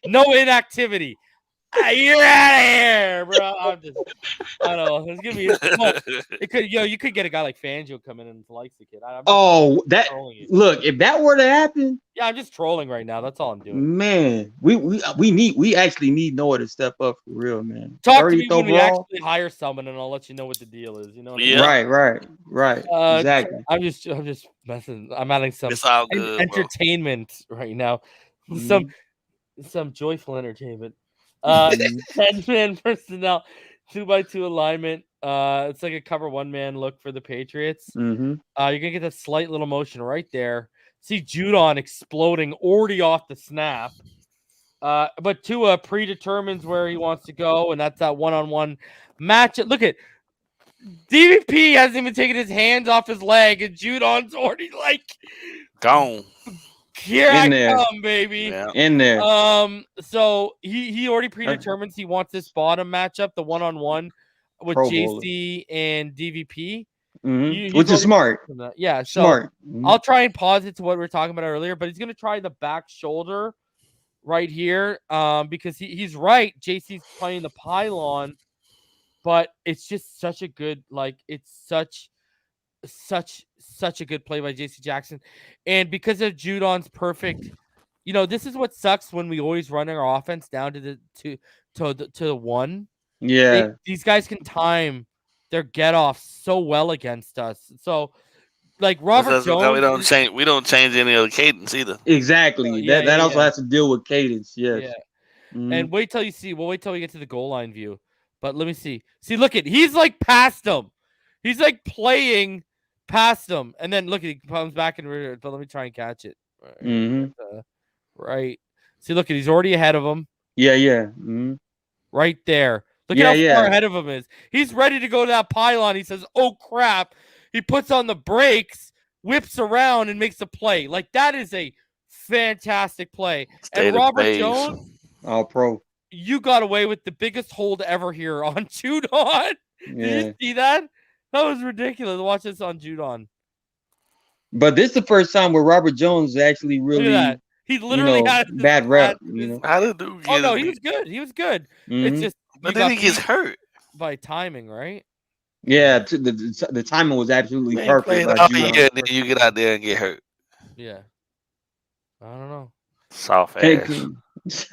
No inactivity. You're out of here, bro. I don't know. It's gonna be. You could get a guy like Fangio come in and likes the kid. Look, if that were to happen. Yeah, I'm just trolling right now. That's all I'm doing. Man, we actually need Noah to step up for real, man. Talk to me when we actually hire someone, and I'll let you know what the deal is. You know what I mean? Right. Exactly. I'm just messing. I'm adding some entertainment right now. Some joyful entertainment. 10-man personnel, 2x2 alignment. It's like a cover one-man look for the Patriots. Mm-hmm. You're gonna get that slight little motion right there. See Judon exploding already off the snap. But Tua predetermines where he wants to go, and that's that one-on-one match. Look at DVP hasn't even taken his hands off his leg, and Judon's already like gone. Here I come, baby. Yeah. In there. So he already predetermines he wants this bottom matchup, the one-on-one with Pro JC and DVP. Mm-hmm. Which is smart. Yeah, so smart. I'll try and pause it to what we were talking about earlier, but he's gonna try the back shoulder right here. Because he's right. JC's playing the pylon, but it's just such a good, it's such a good play by JC Jackson. And because of Judon's perfect, this is what sucks when we always run our offense down to the one. Yeah. These guys can time their get off so well against us. So Robert Jones, we don't change any of the cadence either. Exactly. That also has to deal with cadence. Yes. Yeah. Mm-hmm. And wait till we get to the goal line view. But let me see. See, look at he's past him. He's playing past him, and then look, he comes back and but let me try and catch it. Right. Mm-hmm. Right. See, look at he's already ahead of him. Yeah. Mm-hmm. Right there. Look at how far ahead of him is. He's ready to go to that pylon. He says, "Oh crap!" He puts on the brakes, whips around, and makes a play. That is a fantastic play. And Robert Jones, all pro. You got away with the biggest hold ever here on Judon. Did you see that? That was ridiculous. Watch this on Judon. But this is the first time where Robert Jones actually Look at really, that. He literally had this bad rep. You know. How did dude Oh get no, it? he was good. He was good. Mhm. It's just But you then got he gets beat hurt. by timing, right? Yeah, the timing was absolutely You ain't perfect playing by all Judon. year, and then you get out there and get hurt. Yeah. I don't know. Soft ass.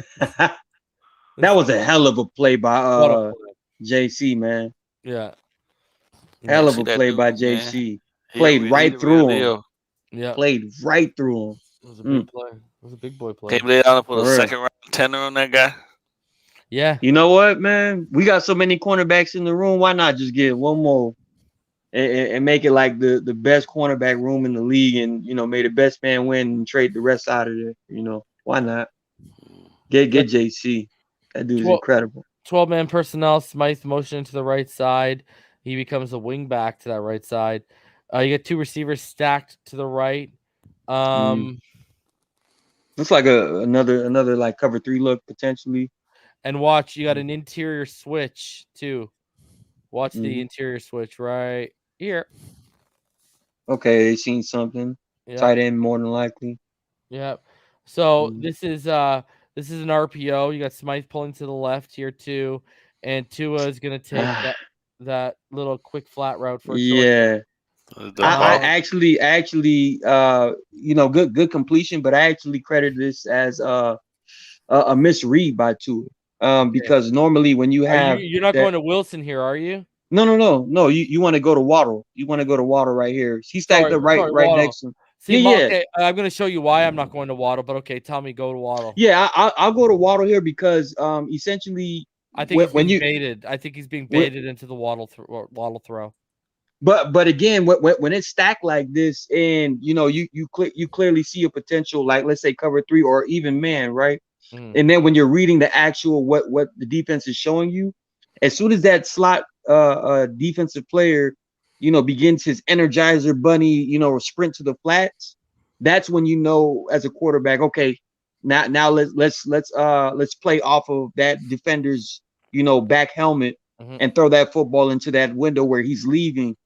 That was a hell of a play by What a play. JC, man. Yeah. Hell of See a that play by dude, man. JC. He Played the right real through him. deal. Yeah. Played right through him. It was a big play. It was a big boy play. Can't believe I put For a real. second round tender on that guy. Yeah. You know what, man? We got so many cornerbacks in the room. Why not just get one more and make it like the best cornerback room in the league, and may the best man win and trade the rest out of there. Why not? Get JC. That dude is incredible. 12-man personnel. Smythe motion to the right side. He becomes a wing back to that right side. You get two receivers stacked to the right. Looks like another like cover 3 look potentially. And watch, you got an interior switch too. Watch the interior switch right here. Okay, they seen something. Yep. Tight end more than likely. Yep. So this is an RPO. You got Smythe pulling to the left here too, and Tua is gonna take that little quick flat route for a short. Yeah. I actually, good completion, but I actually credit this as a misread by Tua. Because normally when you have you're not going to Wilson here, are you? No. You want to go to Waddle. You want to go to Waddle right here. He stacked up right Waddle. next to him. See, okay, I'm going to show you why I'm not going to Waddle, but okay, tell me go to Waddle. Yeah, I'll go to Waddle here because essentially I think he's being baited. I think he's being baited into the Waddle throw. But again, when it's stacked like this, and you clearly see a potential, like let's say cover 3 or even man, right? And then when you're reading the actual what the defense is showing you, as soon as that slot defensive player begins his Energizer Bunny sprint to the flats, that's when as a quarterback, okay, now let's play off of that defender's back helmet and throw that football into that window where he's leaving.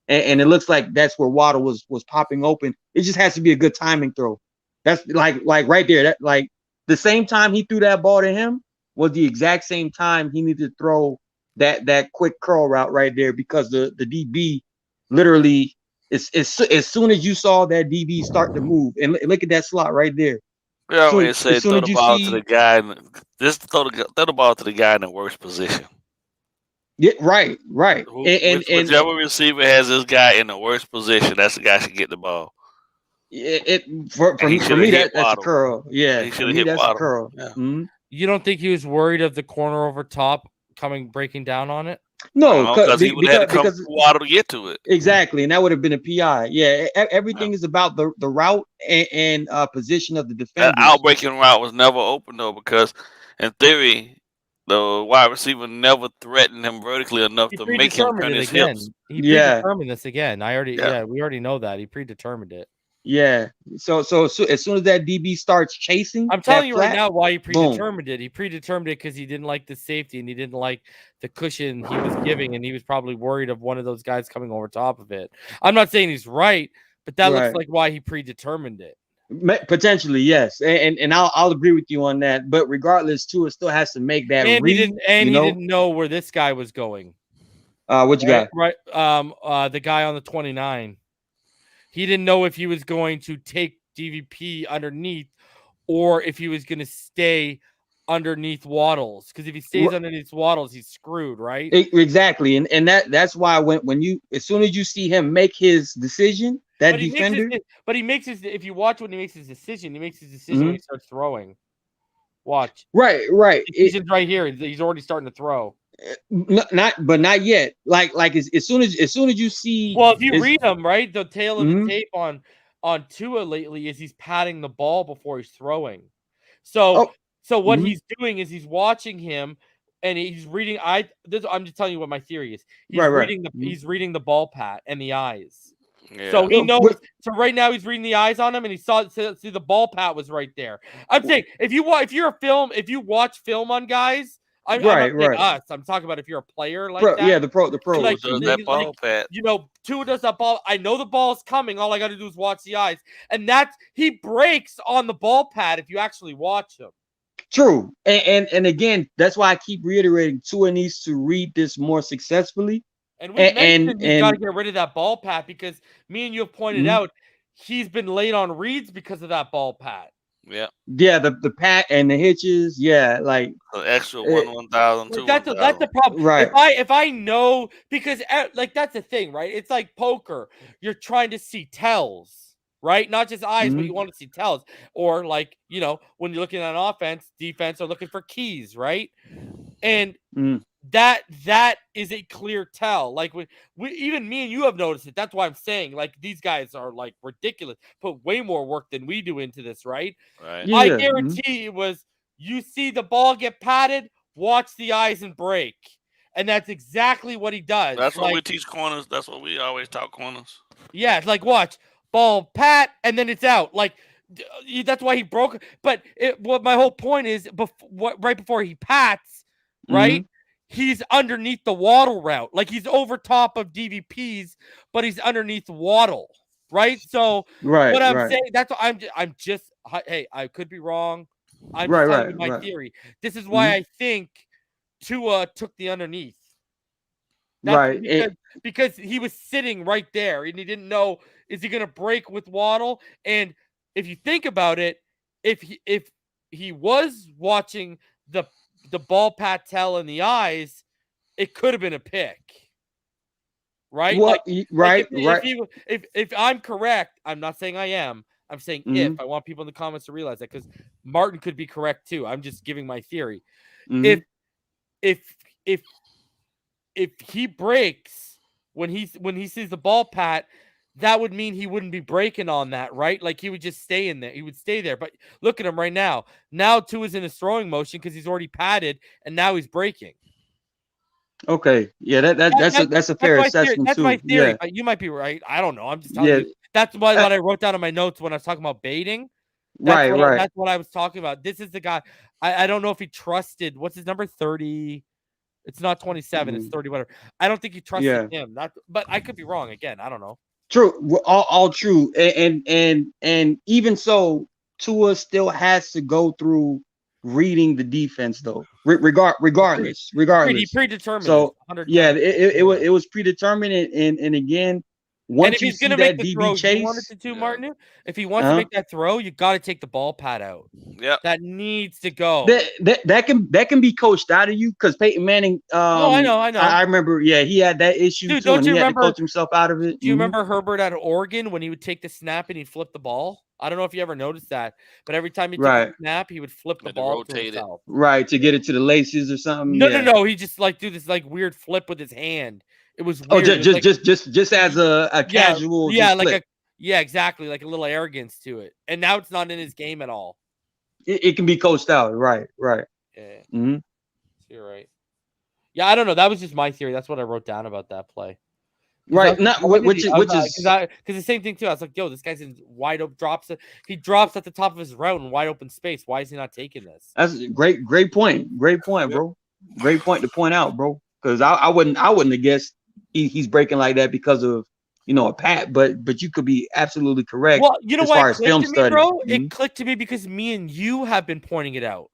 And it looks like that's where Waddle was popping open. It just has to be a good timing throw. That's like right there. That like the same time he threw that ball to him was the exact same time he needed to throw that quick curl route right there, because the DB literally as soon as you saw that DB start to move, and look at that slot right there. We always say throw the ball to the guy. Throw the ball to the guy in the worst position. Yeah, right. And whichever receiver has this guy in the worst position, that's the guy should get the ball. For me that's a curl. Yeah, for me that's a curl. Yeah. Mm-hmm. You don't think he was worried of the corner over top breaking down on it? No, because he would have to come to Waddle to get to it. Exactly, and that would have been a PI. Yeah, everything is about the route and position of the defender. That outbreaking route was never open though, because in theory, the wide receiver never threatened him vertically enough to make him turn his hips. He predetermined this again. We already know that he predetermined it. Yeah. So as soon as that DB starts chasing, I'm telling you right now why he predetermined it. He predetermined it because he didn't like the safety and he didn't like the cushion he was giving, and he was probably worried of one of those guys coming over top of it. I'm not saying he's right, but that looks like why he predetermined it. Potentially, yes, and I'll agree with you on that. But regardless, Tua still has to make that read. He didn't know where this guy was going. What you got? Right. The guy on the 29. He didn't know if he was going to take DVP underneath or if he was going to stay underneath Waddles. Because if he stays underneath Waddles, he's screwed, right? Exactly. And that's why when you, as soon as you see him make his decision, that defender. If you watch when he makes his decision when he starts throwing. Watch. Right. He's right here. He's already starting to throw. Not yet. Like as soon as you see. Well, if you read him right, the tail of the tape on Tua lately is he's patting the ball before he's throwing. So what he's doing is he's watching him and he's reading. I'm just telling you what my theory is. He's reading the ball pat and the eyes. Yeah. So he knows. So right now he's reading the eyes on him, and he saw the ball pat was right there. I'm saying if you watch film on guys. I'm not Right, saying right. us. I'm talking about if you're a player like that. Yeah, the pros. Like, Does that ball, Pat? you know, Tua does that ball. I know the ball's coming. All I got to do is watch the eyes, and he breaks on the ball pad if you actually watch him. True, and again, that's why I keep reiterating Tua needs to read this more successfully. And we mentioned he's got to get rid of that ball pad because me and you have pointed out he's been late on reads because of that ball pad. Yeah. Yeah, the pat and the hitches. Yeah, like the extra 1,000, 2,000. That's the problem. Right. If I know, because like that's the thing, right? It's like poker. You're trying to see tells, right? Not just eyes, but you want to see tells. Or like, you know, when you're looking at an offense, defense are looking for keys, right? And that is a clear tell. Like even me and you have noticed it. That's why I'm saying, like, these guys are like ridiculous, put way more work than we do into this, right? Right. Yeah. I guarantee it was, you see the ball get patted, watch the eyes and break. And that's exactly what he does. That's what we teach corners. That's what we always taught corners. Yeah, it's like, watch, ball pat, and then it's out. Like, that's why he broke. But what my whole point is, right before he pats, right? He's underneath the waddle route. Like, he's over top of DVPs, but he's underneath waddle, right? So what I'm saying, that's what I'm just, hey, I could be wrong. I'm just telling you my theory. This is why I think Tua took the underneath. Because he was sitting right there and he didn't know, is he going to break with Waddle? And if you think about it, if he was watching the ball pat tell in the eyes, it could have been a pick. Right? If I'm correct, I'm not saying I am. I'm saying if. I want people in the comments to realize that, because Martin could be correct too. I'm just giving my theory. If he breaks when he sees the ball pat, that would mean he wouldn't be breaking on that, right? Like, he would just stay in there. He would stay there. But look at him right now. Now Tua's in his throwing motion because he's already patted, and now he's breaking. Okay. Yeah, that's a fair assessment. That's my theory. Yeah. You might be right. I don't know. I'm just telling you. That's what I wrote down in my notes when I was talking about baiting. That's what I was talking about. This is the guy. I don't know if he trusted. What's his number? 30. It's not 27. It's 30. Whatever. I don't think he trusted him. But I could be wrong again. I don't know. True. All true. And even so, Tua still has to go through reading the defense, though. Regardless. He predetermined. So it was predetermined, and again, once you see that DB chase, you wanted to Martin. If he wants to make that throw, you got to take the ball pad out. Yeah, that needs to go. That can be coached out of you, because Peyton Manning. I know. I remember. Yeah, he had that issue too. Don't you remember? He had to coach himself out of it. Do you remember Herbert at Oregon when he would take the snap and he'd flip the ball? I don't know if you ever noticed that, but every time he took a snap, he would flip the ball to himself. Right, to get it to the laces or something. No. He just do this weird flip with his hand. It was weird. Just as a casual. Exactly, like a little arrogance to it. And now it's not in his game at all. It can be coached out. Right. Yeah. You're right. Yeah, I don't know. That was just my theory. That's what I wrote down about that play. Right. Which is because the same thing too. I was like, yo, this guy's in wide open he drops at the top of his route in wide open space. Why is he not taking this? That's a great point. Great point, bro. Great point to point out, bro. Because I wouldn't have guessed he's breaking like that because of a pat, but you could be absolutely correct. Well, you know as what? far as film study, bro, it clicked to me because me and you have been pointing it out.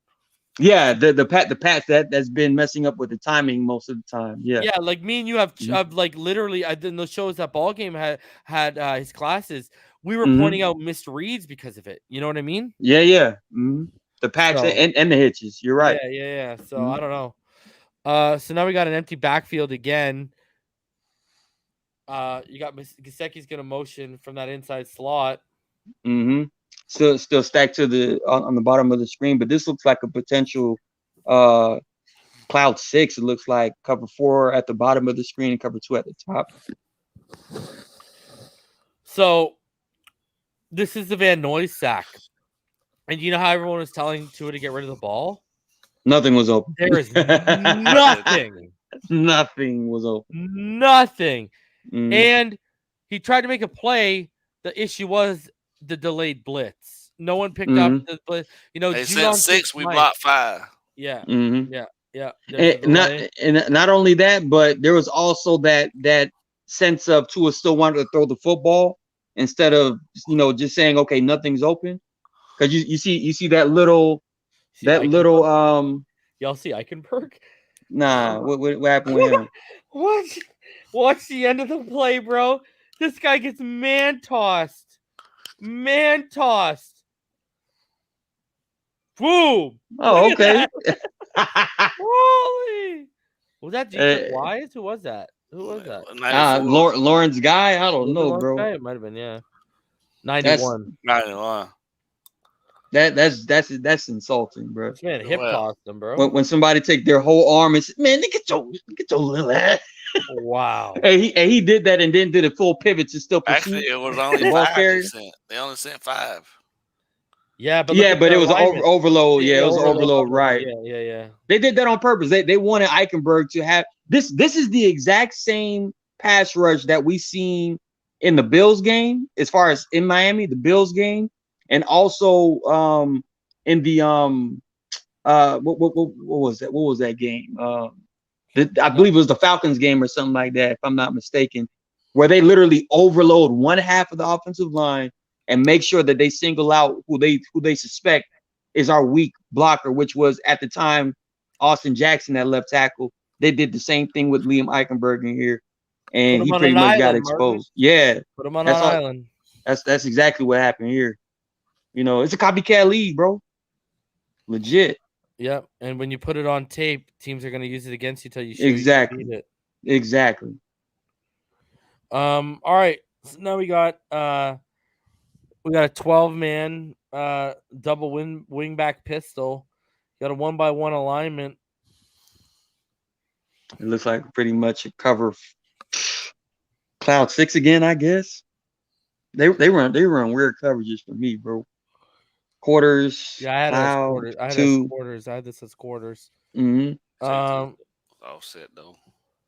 Yeah, the pat that's been messing up with the timing most of the time. Yeah, like me and you have like literally in those shows that BallGame had his classes, we were pointing out missed reads because of it. You know what I mean? Yeah. The pats and the hitches. You're right. Yeah. So I don't know. So now we got an empty backfield again. You got Gesicki's gonna motion from that inside slot. Still stacked to on the bottom of the screen, but this looks like a potential cloud 6. It looks like cover 4 at the bottom of the screen and cover 2 at the top. So this is the Van Noy sack, and you know how everyone was telling Tua to get rid of the ball? Nothing was open. There is nothing. Nothing was open. Nothing. And he tried to make a play. The issue was the delayed blitz. No one picked up the blitz. They sent 6, we blocked 5. Yeah. Yeah. Yeah. And not only that, but there was also that sense of Tua still wanted to throw the football instead of just saying, okay, nothing's open. Because you see that little y'all see Eichenberg? Nah, what happened with him? What? Watch the end of the play, bro. This guy gets man tossed. Man tossed. Boom. Oh, okay. Holy. Was that Jacob Wise? Who was that? Lawrence Guy? I don't know, bro. It might have been, yeah. 91. 91. That's insulting, bro. This man hip tossed him, bro. When somebody take their whole arm and say, man, get your little ass. Wow. He did that and then did a full pivot to still pursue. Actually, it was only 5. They only sent 5. Yeah, but it was overload. Yeah, it was overload. Right. Yeah. They did that on purpose. They wanted Eichenberg to have this. This is the exact same pass rush that we seen in the Bills game, as far as in Miami, the Bills game, and also in the what was that? What was that game? I believe it was the Falcons game or something like that, if I'm not mistaken, where they literally overload one half of the offensive line and make sure that they single out who they suspect is our weak blocker, which was at the time Austin Jackson at left tackle. They did the same thing with Liam Eichenberg in here, and he pretty much got exposed. Martin. Yeah, put him on an island. That's exactly what happened here. It's a copycat league, bro. Legit. Yep, and when you put it on tape, teams are going to use it against you till you show exactly. You beat it. Exactly. All right. So now we got a 12-man double wingback pistol. Got a 1-by-1 alignment. It looks like pretty much a cover cloud 6 again, I guess. They run weird coverages for me, bro. Quarters. Yeah, I had quarters. I had this as quarters. Mm-hmm. Offset though.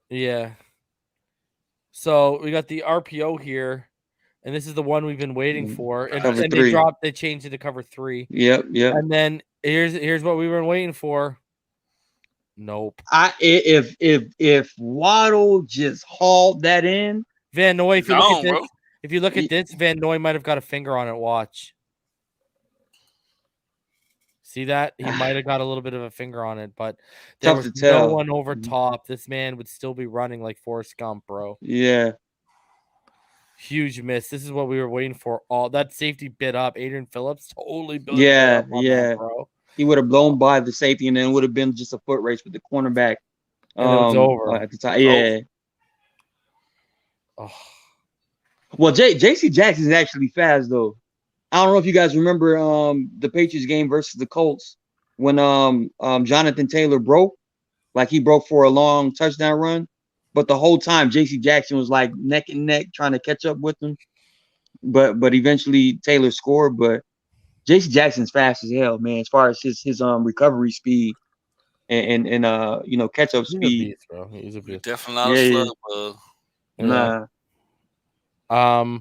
Yeah. So we got the RPO here, and this is the one we've been waiting for. And they changed it to cover 3. Yep. And then here's what we were waiting for. Nope. If Waddle just hauled that in, Van Noy, if you look at this, Van Noy might have got a finger on it. Watch. See that? He might have got a little bit of a finger on it, but there was no one over top. This man would still be running like Forrest Gump, bro. Yeah. Huge miss. This is what we were waiting for. All that safety bit up. Adrian Phillips totally built up on that, bro. He would have blown by the safety, and then it would have been just a foot race with the cornerback. And it was over at the time. Yeah. Oh. Well, J.C. Jackson is actually fast though. I don't know if you guys remember the Patriots game versus the Colts when Jonathan Taylor broke, like he broke for a long touchdown run, but the whole time J.C. Jackson was like neck and neck trying to catch up with him, but eventually Taylor scored. But J.C. Jackson's fast as hell, man, as far as his recovery speed and catch up speed. He's a beast, bro. He's a beast. Definitely not a slug, bro. Nah.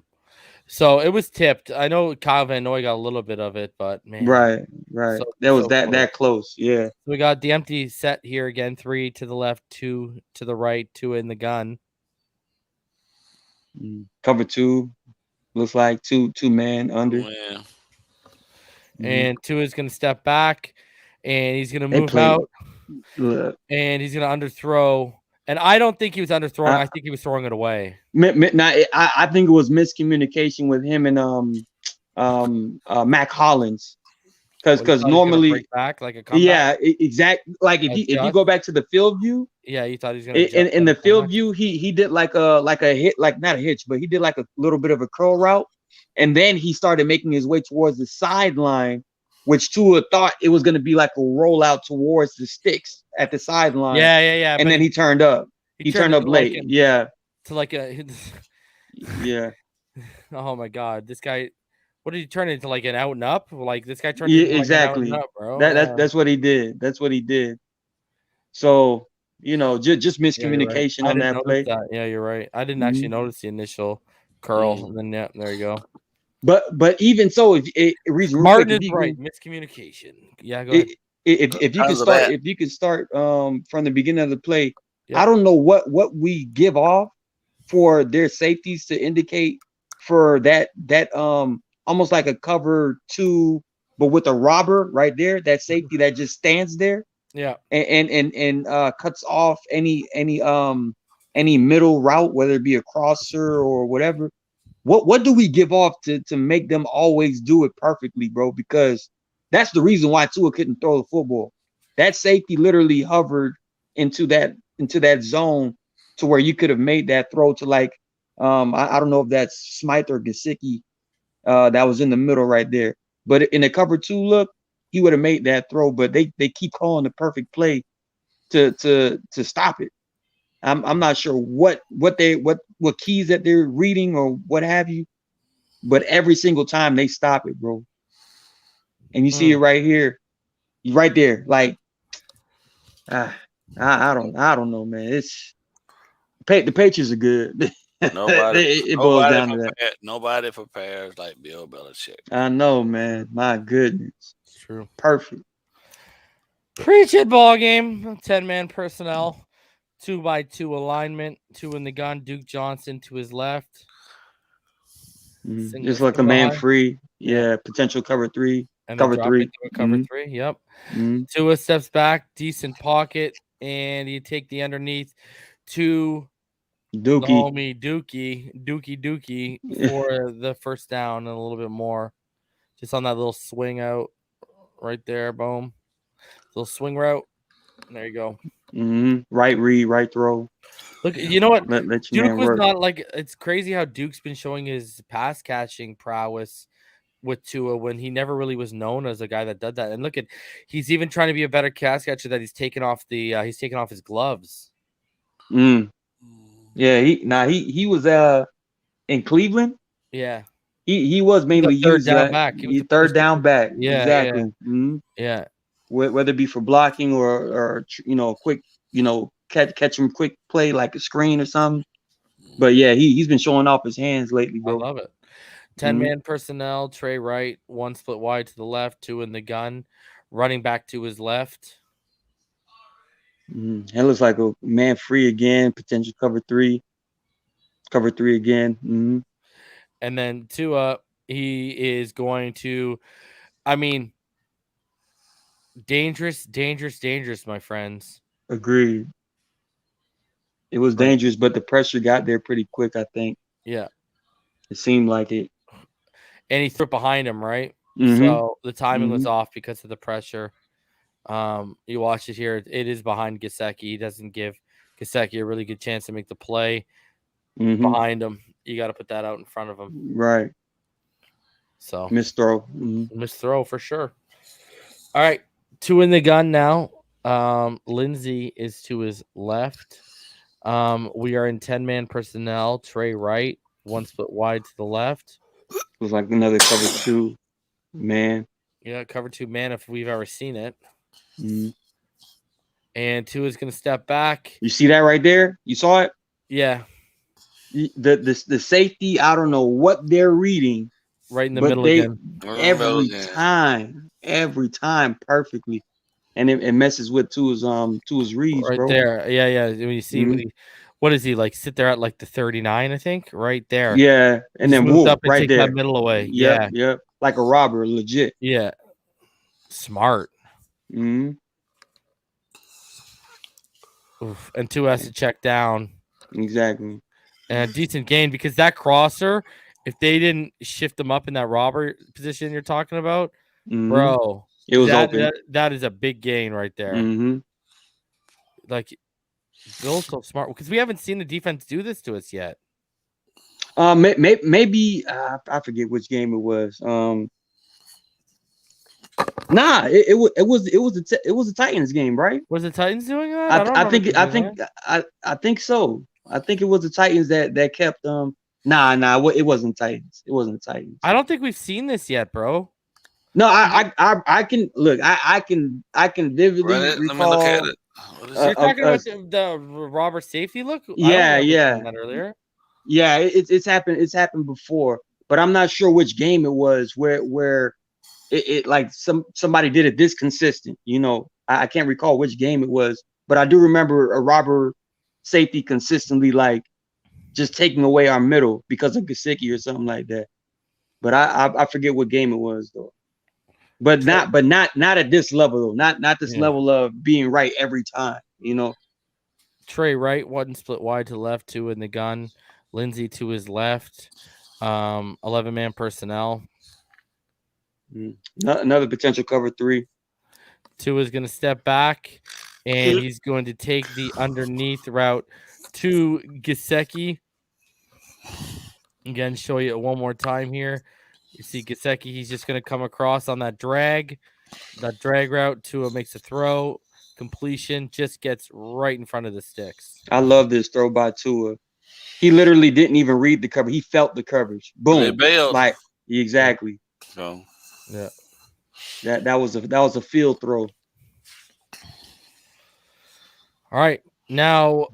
So it was tipped. I know Kyle Van Noy got a little bit of it, but man. Right. That close. Yeah. So we got the empty set here again. 3 to the left, 2 to the right, 2 in the gun. Cover 2. Looks like two man under. Yeah. And 2 is gonna step back and he's gonna move out. And he's gonna underthrow. And I don't think he was underthrowing. I think he was throwing it away. I think it was miscommunication with him and Mac Hollins, because normally break back like a comeback? Yeah, exactly. Like if you go back to the field view, yeah, you thought he was gonna. In the field view, he did like a hit, like not a hitch, but he did like a little bit of a curl route, and then he started making his way towards the sideline, which Tua thought it was going to be like a rollout towards the sticks at the sideline. Yeah. And then he turned up. He turned up late. To like a. Yeah. Oh my God, this guy! What did he turn into? Like an out and up? Like this guy turned into exactly. Like an out and up, bro. That's what he did. That's what he did. So just miscommunication on that play. Yeah, you're right. I didn't actually notice the initial curl, and then there you go. But even so, Martin is right. Miscommunication. Yeah, go ahead. if you can start from the beginning of the play. Yeah. I don't know what we give off for their safeties to indicate for that almost like a cover 2, but with a robber right there, that safety that just stands there. Yeah. And cuts off any middle route, whether it be a crosser or whatever. What do we give off to make them always do it perfectly, bro? Because that's the reason why Tua couldn't throw the football. That safety literally hovered into that zone to where you could have made that throw to like I don't know if that's Smythe or Gesicki that was in the middle right there. But in the cover 2 look, he would have made that throw, but they keep calling the perfect play to stop it. I'm not sure what keys that they're reading or what have you, but every single time they stop it, bro. And you see it right here, right there. Like, I don't know, man. It's the Patriots are good. It boils down to that. Nobody prepares like Bill Belichick. I know, man. My goodness. It's true. Perfect. Preach it, ball game. 10-man personnel. 2x2 alignment. 2 in the gun. Duke Johnson to his left. Just like a man free. Yeah. Potential cover 3. And cover 3. Cover 3. Yep. Tua steps back. Decent pocket. And you take the underneath to Dookie. Homie Dookie for the first down and a little bit more. Just on that little swing out right there. Boom. Little swing route. There you go. Right read, right throw. Look, you know what? Duke was not like, it's crazy how Duke's been showing his pass catching prowess with Tua when he never really was known as a guy that did that. And look at, he's even trying to be a better pass catcher that he's taken off his gloves. Yeah, he was in Cleveland. Yeah. He was mainly used down back. He was third down back. Yeah, exactly. Yeah. Whether it be for blocking or quick, catch him quick play like a screen or something. But yeah, he's been showing off his hands lately, bro. I love it. 10-man personnel, Trey right, 1 split wide to the left, 2 in the gun, running back to his left. It looks like a man free again, potential cover 3. Cover 3 again. And then Tua, he is going to, dangerous, my friends. Agreed. It was dangerous, but the pressure got there pretty quick, I think. Yeah. It seemed like it. And he threw it behind him, right? So the timing was off because of the pressure. You watch it here. It is behind Gesicki. He doesn't give Gesicki a really good chance to make the play behind him. You got to put that out in front of him. Right. So missed throw. Missed throw for sure. All right. 2 in the gun now. Lindsey is to his left. We are in 10-man personnel. Trey right. 1 split wide to the left. It was like another cover 2 man. Yeah, cover 2 man if we've ever seen it. And Tua is going to step back. You see that right there? You saw it? Yeah. The safety, I don't know what they're reading. Right in the middle again. Every time perfectly. And it messes with Tua's reads, right bro. There. Yeah. When you see what is he like? Sit there at like the 39, I think, right there. Yeah, and then move up and right take there, that middle away. Yeah, like a robber, legit. Yeah, smart. Oof. And Tua has to check down. Exactly. And a decent gain because that crosser, if they didn't shift them up in that robber position you're talking about, bro, it was open. That is a big gain right there. Like. Bill's so smart because we haven't seen the defense do this to us yet. Maybe I forget which game it was. It was the Titans game, right? Was the Titans doing that? I think so. I think it was the Titans that kept it wasn't Titans. It wasn't the Titans. I don't think we've seen this yet, bro. No, I can look. I can vividly recall. Let me look at it. You're talking about the robber safety look? Yeah. That earlier. Yeah, it's happened. It's happened before, but I'm not sure which game it was where it like somebody did it this consistent. You know, I can't recall which game it was, but I do remember a robber safety consistently like just taking away our middle because of Gesicki or something like that. But I forget what game it was though. But not at this level though. Not this level of being right every time. You know. Trey Wright, one split wide to the left, 2 in the gun. Lindsey to his left. 11-man personnel. Another potential cover 3. Tua is going to step back, and he's going to take the underneath route to Gesicki. Again, show you one more time here. You see Gesicki, he's just going to come across on that drag route. Tua makes a throw. Completion, just gets right in front of the sticks. I love this throw by Tua. He literally didn't even read the cover. He felt the coverage. Boom. Like exactly. So yeah. That was a field throw. All right. Now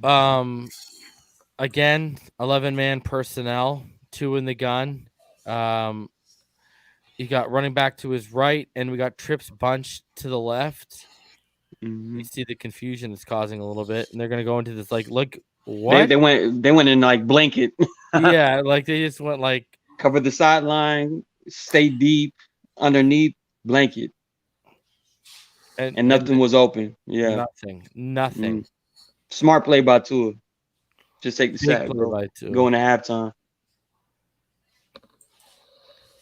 again, 11-man personnel, 2 in the gun. You got running back to his right, and we got trips bunched to the left. You see the confusion it's causing a little bit, and they're gonna go into this like, look, what they went in like blanket. Yeah, like they just went like cover the sideline, stay deep underneath blanket, and nothing was open. Yeah, nothing. Smart play by Tua. Just take the sack, bro. Go into halftime.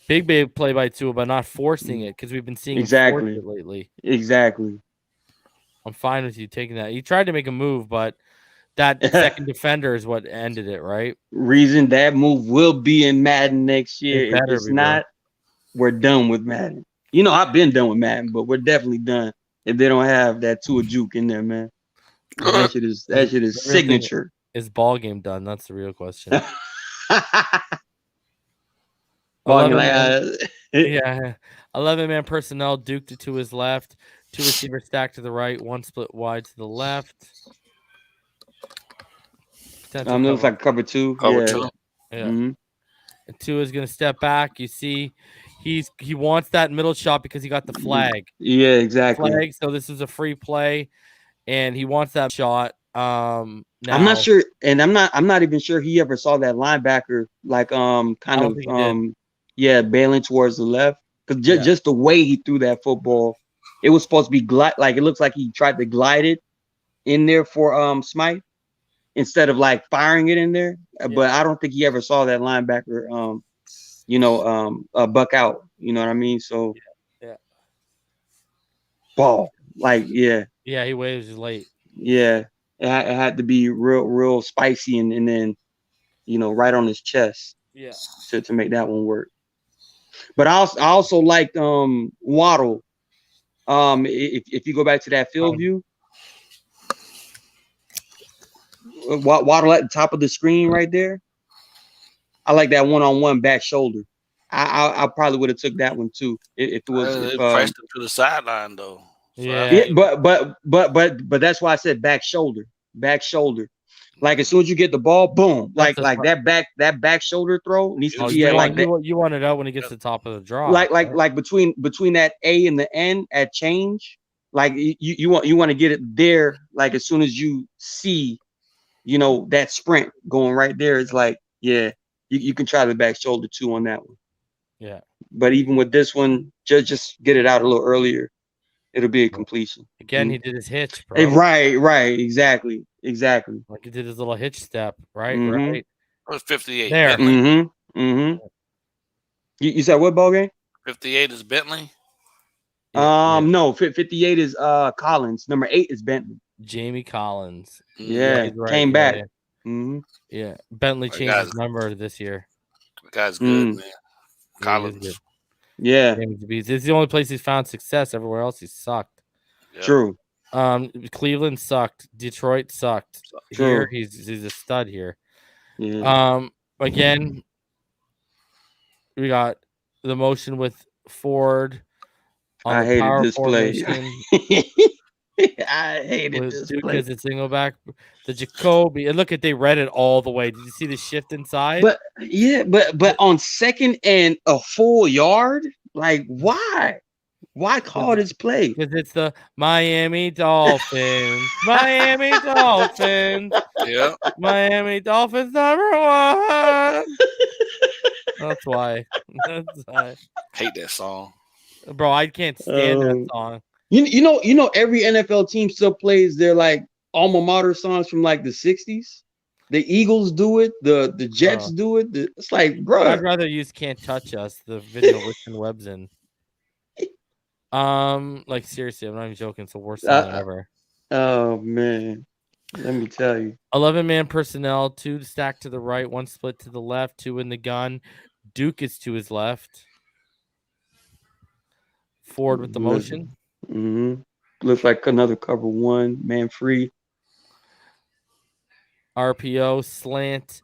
Big play by Tua, but not forcing it because we've been seeing exactly it lately. Exactly. I'm fine with you taking that. He tried to make a move, but that second defender is what ended it, right? Reason that move will be in Madden next year. If it's not, we're done with Madden. You know, I've been done with Madden, but we're definitely done if they don't have that Tua juke in there, man. That shit is signature. Is BallGame done? That's the real question. Yeah. 11-man personnel, Duke to his left. 2 receivers stacked to the right, 1 split wide to the left. Looks like cover 2. Cover 2. Yeah. And 2 is going to step back. You see, he wants that middle shot because he got the flag. Yeah, exactly. So this is a free play, and he wants that shot. Now, I'm not sure, and I'm not even sure he ever saw that linebacker like bailing towards the left because just the way he threw that football. It was supposed to be like it looks like he tried to glide it in there for Smythe instead of like firing it in there. But I don't think he ever saw that linebacker buck out. You know what I mean? So ball. Like he waves late. Yeah. It had to be real spicy and then right on his chest. Yeah. To make that one work. But I also liked Waddle. If you go back to that field view, Waddle at the top of the screen right there. I like that one-on-one back shoulder. I probably would have took that one too. It was pressed him to the sideline though. Yeah, but that's why I said back shoulder. Like as soon as you get the ball, boom! Like that back shoulder throw needs to be like that. You want it out when it gets to the top of the drop. Like between that A and the N at change. Like you want to get it there. Like as soon as you see, that sprint going right there. It's like you can try the back shoulder too on that one. Yeah. But even with this one, just get it out a little earlier. It'll be a completion. Again, he did his hitch, bro. Right. Exactly. Like he did his little hitch step, right? Right. It was 58. There. You said what, BallGame? 58 is Bentley. No, 58 is Collins. Number 8 is Bentley. Jamie Collins. Yeah, came back. Yeah. Bentley changed his number this year. The guy's good, man. Collins. Yeah. It's the only place he's found success. Everywhere else he sucked. Yep. True. Cleveland sucked. Detroit sucked. True. Here he's a stud here. Yeah. Again, we got the motion with Ford on I the hated power this play. formation. I hated this Duke play. as a single back. The Jacoby, and look at they read it all the way. Did you see the shift inside? But on second and a full yard, like why? Why call this play? Because it's the Miami Dolphins. Miami Dolphins. Yeah. Miami Dolphins #1. That's why. That's why. Hate that song. Bro, I can't stand that song. You know, every NFL team still plays their like alma mater songs from like the 60s. The Eagles do it, the Jets do it. It's like, bro. I'd rather use Can't Touch Us, the video Richmond Webb's in. Like seriously, I'm not even joking. It's the worst song ever. Oh man. Let me tell you. 11-man personnel, 2 stacked to the right, 1 split to the left, 2 in the gun. Duke is to his left. Forward with the motion. Looks like another cover 1, man free. RPO, slant,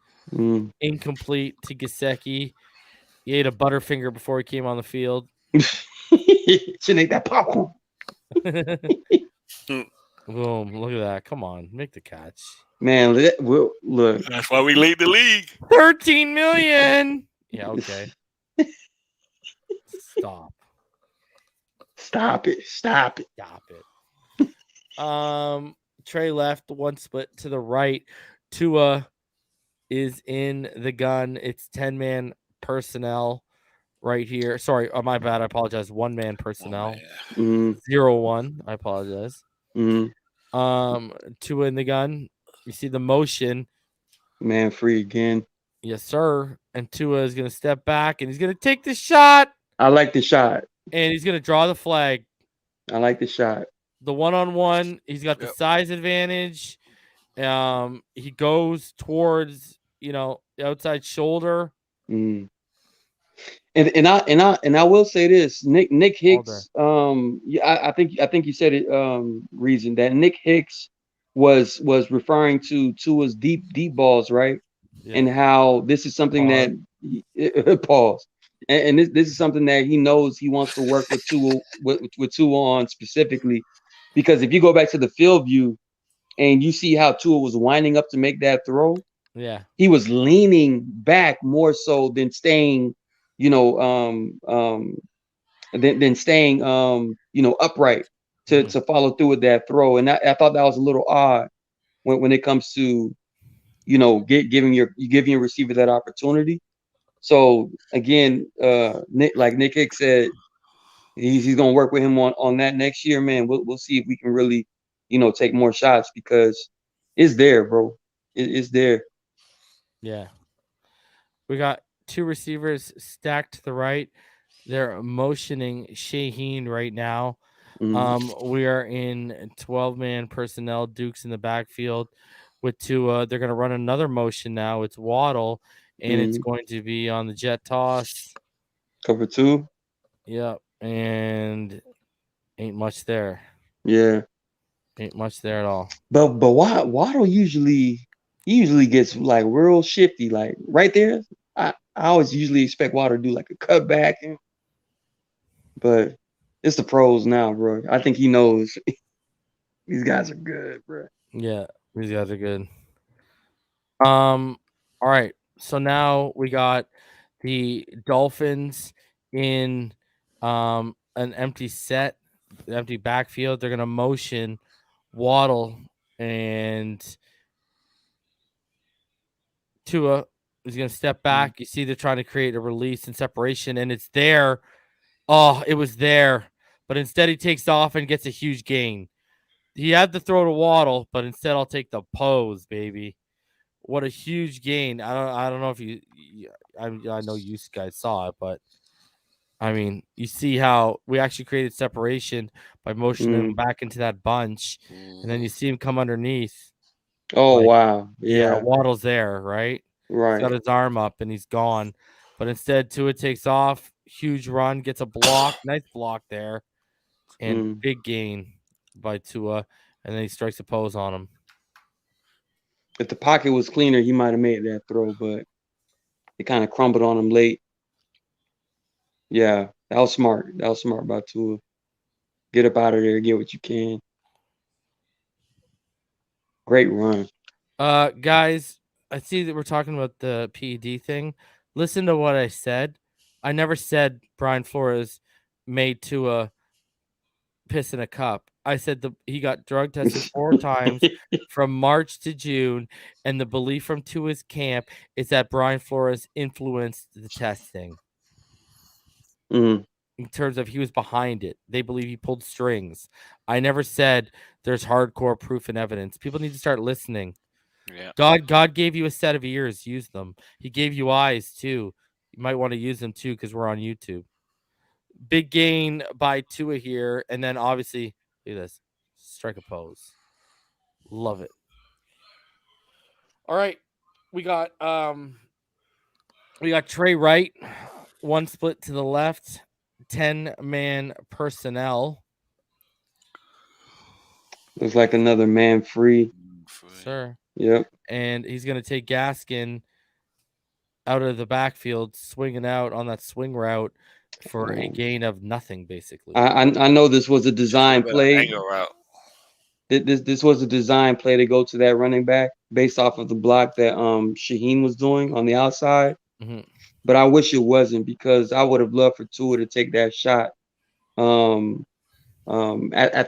incomplete to Gesicki. He ate a Butterfinger before he came on the field. Shouldn't eat that popcorn. Boom, look at that. Come on, make the catch. Man, look. That's why we lead the league. 13 million. Yeah, okay. Stop it. Trey left, 1 split to the right. Tua is in the gun. It's 10-man personnel right here. Sorry, my bad. I apologize. 1-man personnel. 0-1. I apologize. Tua in the gun. You see the motion. Man free again. Yes, sir. And Tua is going to step back and he's going to take the shot. I like the shot. And he's going to draw the flag. I like the shot. The 1-on-1. He's got the size advantage. He goes towards, the outside shoulder. And I will say this, Nick Hicks. I think you said it. Reason that Nick Hicks was referring to Tua's deep balls, right? Yeah. And how this is something that pause. And this is something that he knows he wants to work with Tua on specifically, because if you go back to the field view and you see how Tua was winding up to make that throw, he was leaning back more so than staying, than staying, upright to follow through with that throw. And I thought that was a little odd when it comes to, giving your receiver that opportunity. So again, Nick Hicks said, he's gonna work with him on that next year, man. We'll see if we can really, take more shots, because it's there, bro. It's there. Yeah. We got 2 receivers stacked to the right. They're motioning Shaheen right now. We are in 12-man personnel. Duke's in the backfield with Tua. They're going to run another motion now. It's Waddle, and it's going to be on the jet toss. Cover 2. Yep, and ain't much there. Yeah. Ain't much there at all. But Waddle usually gets like real shifty, like right there. I always usually expect Waddle to do like a cutback, but it's the pros now, bro. I think he knows these guys are good, bro. Yeah, these guys are good. All right. So now we got the Dolphins in an empty backfield. They're gonna motion Waddle, and Tua is going to step back. You see they're trying to create a release and separation, and it's there. Oh, it was there. But instead he takes off and gets a huge gain. He had to throw to Waddle, but instead I'll take the pose, baby. What a huge gain. I don't know if I know you guys saw it, but I mean, you see how we actually created separation by motioning him back into that bunch, and then you see him come underneath. Oh, wow. Yeah. Waddle's there, right? Right. He's got his arm up and he's gone. But instead, Tua takes off, huge run, gets a block, nice block there, and big gain by Tua, and then he strikes a pose on him. If the pocket was cleaner, he might have made that throw, but it kind of crumbled on him late. Yeah, that was smart. That was smart by Tua. Get up out of there, get what you can. Great run. Guys, I see that we're talking about the PED thing. Listen to what I said. I never said Brian Flores made Tua piss in a cup. I said he got drug tested 4 times from March to June, and the belief from Tua's camp is that Brian Flores influenced the testing. Mm. In terms of he was behind it. They believe he pulled strings. I never said there's hardcore proof and evidence. People need to start listening. Yeah. God gave you a set of ears. Use them. He gave you eyes too. You might want to use them too because we're on YouTube. Big gain by Tua here. And then obviously, look at this. Strike a pose. Love it. All right. We got Trey Wright. One split to the left. 10-man personnel. Looks like another man free. Sure. Yep. And he's going to take Gaskin out of the backfield, swinging out on that swing route for a gain of nothing, basically. I know this was a design play. Angle route. This was a design play to go to that running back based off of the block that Shaheen was doing on the outside. Mm-hmm. But I wish it wasn't, because I would have loved for Tua to take that shot at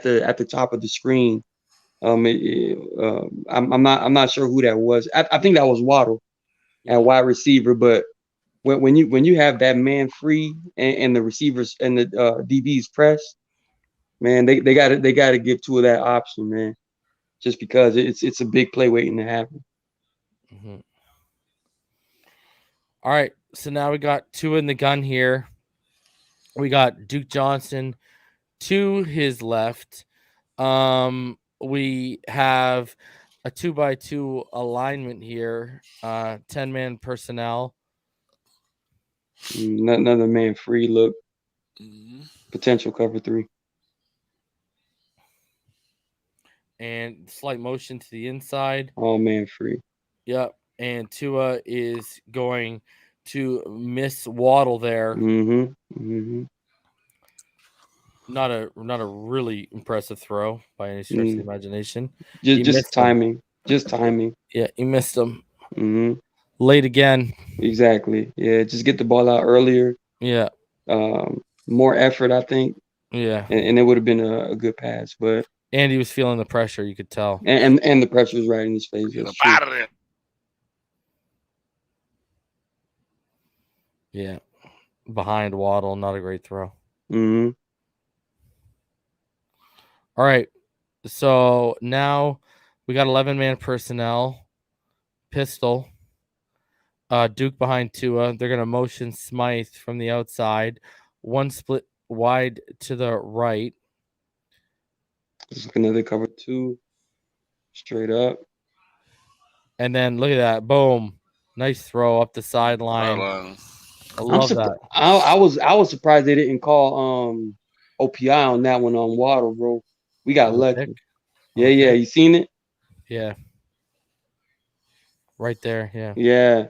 the top of the screen. I'm not sure who that was. I think that was Waddle at wide receiver. But when you have that man free and the receivers and the DBs press, man, they got to give Tua that option, man, just because it's a big play waiting to happen. Mm-hmm. All right, so now we got Tua in the gun here. We got Duke Johnson to his left. We have a 2x2 alignment here. 10-man personnel. Another man free look. Mm-hmm. Potential cover 3. And slight motion to the inside. All man free. Yep. And Tua is going to miss Waddle there. Mm-hmm. Mm-hmm. Not a really impressive throw by any stretch of the imagination. Just timing. Just timing. Yeah, he missed him. Mm-hmm. Late again. Exactly. Yeah, just get the ball out earlier. Yeah. More effort, I think. Yeah. And it would have been a good pass, but and he was feeling the pressure, you could tell. And the pressure was right in his face. Out of there. Yeah. Behind Waddle, not a great throw. Mm-hmm. All right. So now we got 11-man personnel. Pistol. Duke behind Tua. They're going to motion Smythe from the outside. One split wide to the right. Just another cover 2. Straight up. And then look at that. Boom. Nice throw up the sideline. I love that. I was surprised they didn't call OPI on that one on Waddle, bro. We got lucky. Yeah. You seen it? Yeah. Right there. Yeah. Yeah.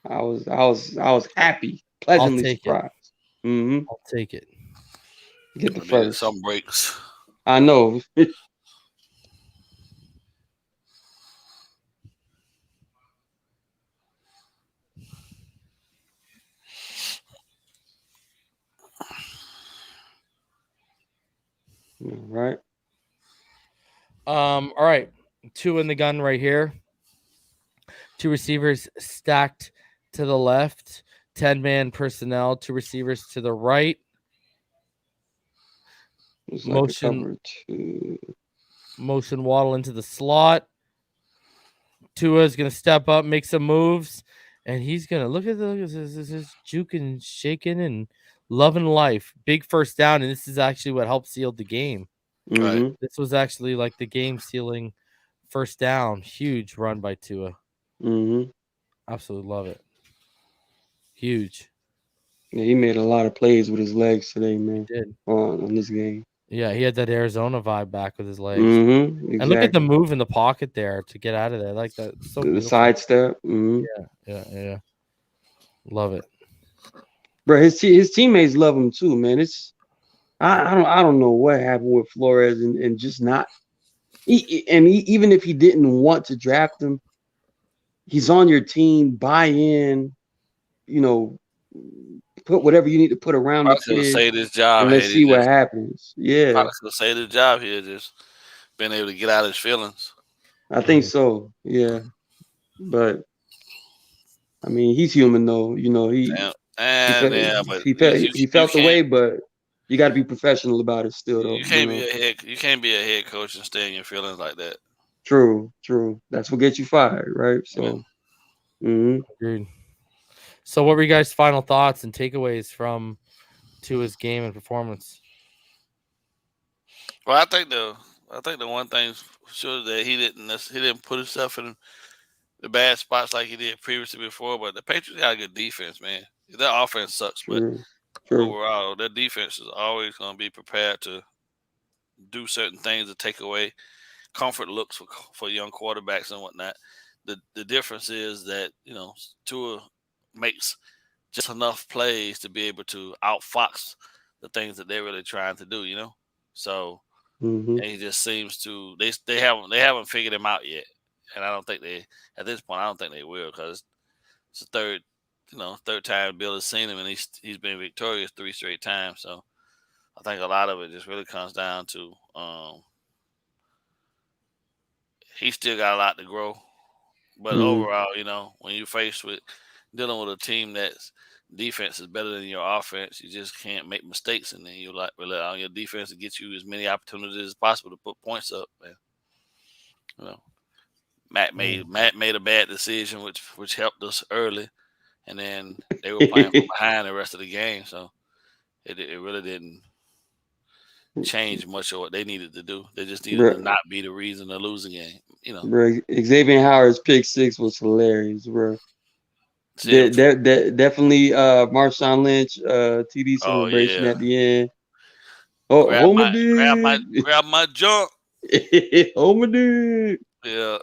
I was happy. Pleasantly surprised. Mm-hmm. I'll take it. Get the first. Some breaks. I know. All right. 2 in the gun right here. 2 receivers stacked to the left. 10-man personnel. 2 receivers to the right. Motion Waddle into the slot. Tua is going to step up, make some moves, and he's going to look at this juking, shaking, and loving life. Big first down, and this is actually what helped seal the game. Mm-hmm. Right. This was actually like the game sealing first down. Huge run by Tua. Mm-hmm. Absolutely love it. Huge. Yeah, he made a lot of plays with his legs today, man. He did. On this game. Yeah, he had that Arizona vibe back with his legs. Mm-hmm, exactly. And look at the move in the pocket there to get out of there. I like that. It's so the side step. Mm-hmm. Yeah. Love it. Bro, his teammates love him too, man. It's I don't know what happened with Flores and just not. Even if he didn't want to draft him, he's on your team. Buy in, put whatever you need to put around the Probably could have kid, saved his job. and let's see what happens. Yeah, probably could have saved his job here, just being able to get out of his feelings. I think so. Yeah, but I mean, he's human though. You know, he felt But he you felt the can't way, but you got to be professional about it still, though. you can't be a head coach and stay in your feelings like that. True. That's what gets you fired, right? So, Agreed. So, what were you guys' final thoughts and takeaways from Tua's game and performance? Well, I think the one thing for sure that he didn't put himself in the bad spots like he did previously before. But the Patriots got a good defense, man. Their offense sucks, but overall, their defense is always going to be prepared to do certain things to take away comfort looks for young quarterbacks and whatnot. The difference is that, you know, Tua makes just enough plays to be able to outfox the things that they're really trying to do, you know. So and he just seems to they haven't figured him out yet, and I don't think they at this point I don't think they will, because it's the third time Bill has seen him, and he's been victorious 3 straight times. So I think a lot of it just really comes down to he's still got a lot to grow. But overall, you know, when you're faced with dealing with a team that's defense is better than your offense, you just can't make mistakes, and then you rely on your defense to get you as many opportunities as possible to put points up. Man, you know, Matt made a bad decision, which helped us early, and then they were playing from behind the rest of the game, so it really didn't change much of what they needed to do. They just needed to not be the reason they're losing game. You know, bro, Xavier Howard's pick 6 was hilarious, bro. Definitely Marshawn Lynch TD celebration at the end. Oh, grab my junk. Homer dude. Yeah.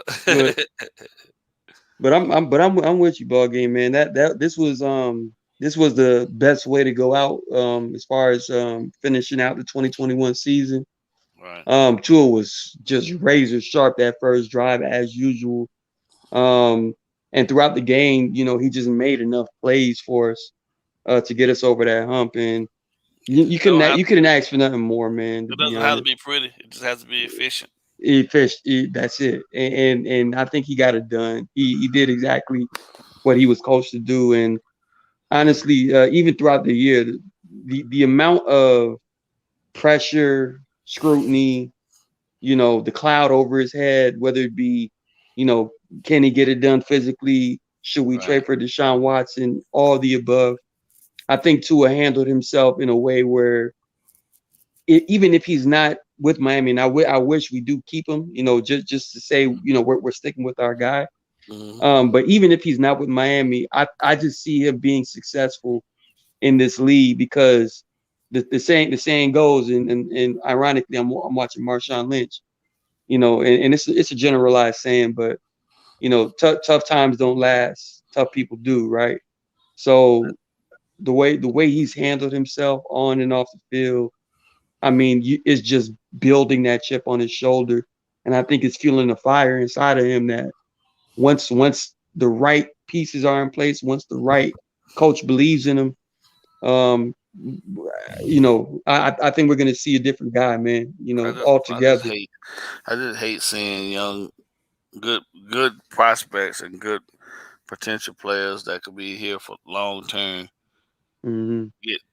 But I'm with you, BallGame, man. This was the best way to go out as far as finishing out the 2021 season. Right. Tua was just razor sharp that first drive as usual. And throughout the game, you know, he just made enough plays for us to get us over that hump. And you couldn't ask for nothing more, man. It doesn't have to be pretty. It just has to be efficient. That's it. And I think he got it done. He did exactly what he was coached to do. And honestly, even throughout the year, the amount of pressure, scrutiny, you know, the cloud over his head, whether it be, you know, can he get it done physically? Should we trade for Deshaun Watson? All the above. I think Tua handled himself in a way where even if he's not with Miami, and I wish we do keep him, you know, just to say, you know, we're sticking with our guy. But even if he's not with Miami, I just see him being successful in this league, because the saying goes, and ironically, I'm watching Marshawn Lynch, you know, and it's a generalized saying, but you know, tough times don't last, tough people do, right? So the way he's handled himself on and off the field, I mean, it's just building that chip on his shoulder, and I think it's fueling a fire inside of him that once the right pieces are in place, once the right coach believes in him, you know, I think we're gonna see a different guy, man. You know, altogether. I just hate seeing young, good prospects and good potential players that could be here for long term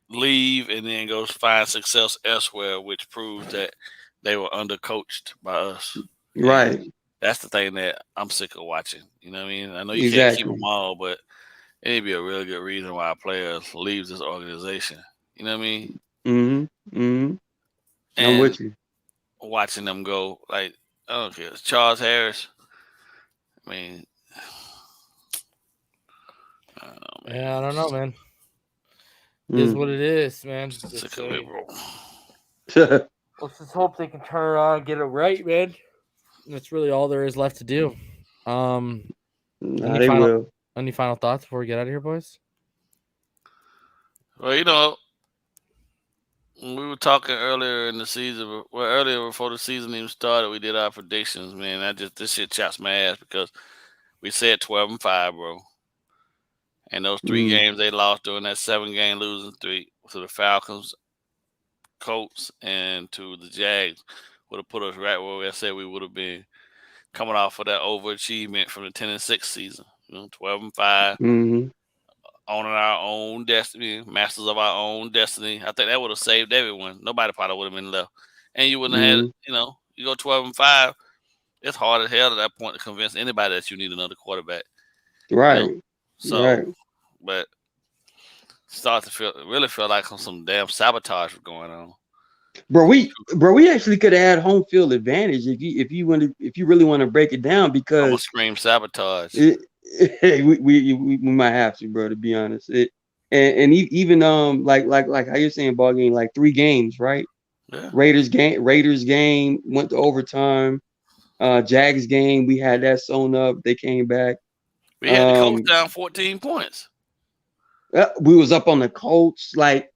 leave and then go find success elsewhere, which proves that they were undercoached by us. Right. And that's the thing that I'm sick of watching. You know what I mean? I know you can't keep them all, but it'd be a really good reason why a player leaves this organization. You know what I mean? And I'm with you. Watching them go, like, I don't care. Charles Harris. I mean, I don't know, man. Yeah, I don't know, man. It is what it is, man. Sick of it, bro. Let's just hope they can turn around and get it right, man. That's really all there is left to do. Any final thoughts before we get out of here, boys? Well, you know, we were talking earlier in the season, earlier before the season even started, we did our predictions, man. This shit chops my ass because we said 12-5, bro. And those 3 games they lost during that 7-game losing streak to the Falcons, Colts, and to the Jags would have put us right where I said we would have been, coming off of that overachievement from the 10-6 season. 12-5, owning our own destiny, masters of our own destiny. I think that would have saved everyone. Nobody probably would have been left, and you wouldn't have had. You go 12-5. It's hard as hell at that point to convince anybody that you need another quarterback. Right. So, but start to really feel like some damn sabotage was going on. Bro, we actually could have had home field advantage if you really want to break it down, because I'm gonna scream sabotage. We might have to, bro, to be honest. Even like how you're saying, ball game, like 3 games, right? Yeah. Raiders game went to overtime. Jags game, we had that sewn up. They came back. We had the Colts down 14 points. We was up on the Colts. Like,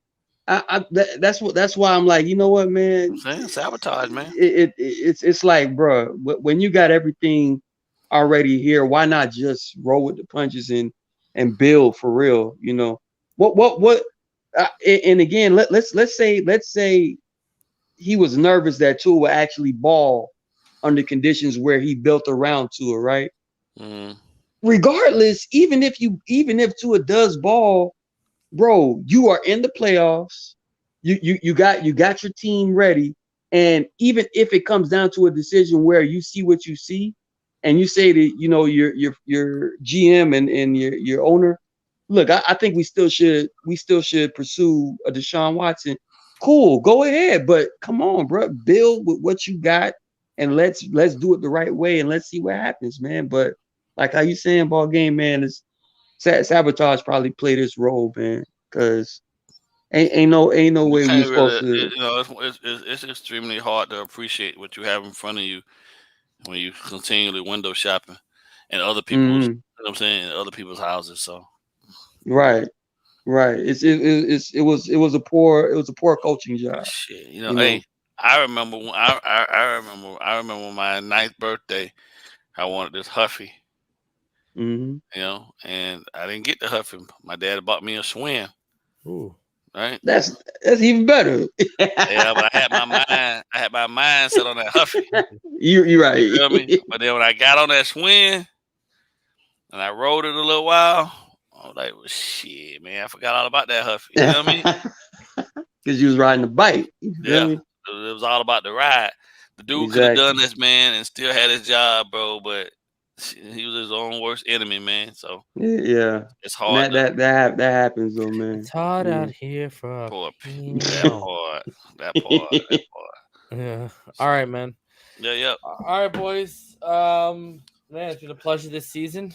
that's why I'm like, you know what, man? I'm saying sabotage, man. It's like, bro, when you got everything already here, why not just roll with the punches and build for real? What? And again, let's say he was nervous that Tua would actually ball under conditions where he built around Tua, right? Regardless, even if Tua does ball, bro, you are in the playoffs. You got your team ready, and even if it comes down to a decision where you see what you see, and you say to your GM and your owner, look, I think we still should pursue a Deshaun Watson. Cool, go ahead, but come on, bro, build with what you got, and let's do it the right way, and let's see what happens, man. But like how you saying, ball game, man, is sabotage probably played this role, man, because ain't no way we're supposed to. It's extremely hard to appreciate what you have in front of you when you continually window shopping and other people's. You know what I'm saying, other people's houses. So right. It was a poor coaching job. Shit, hey, I remember when I remember my 9th birthday, I wanted this Huffy. And I didn't get the Huffy. My dad bought me a Swim. Ooh. Right? That's even better. Yeah, but I had my mind set on that Huffy. You're right. You feel me? But then when I got on that Swim and I rode it a little while, I was like, well, shit, man, I forgot all about that Huffy. You know what I mean? Because you was riding the bike. Yeah. It was all about the ride. The dude could have done this, man, and still had his job, bro, but he was his own worst enemy, man. So yeah, it's hard. That happens, though, man. It's hard out here for poor that part. Yeah. All right, man. Yeah. All right, boys. Man, it's been a pleasure this season,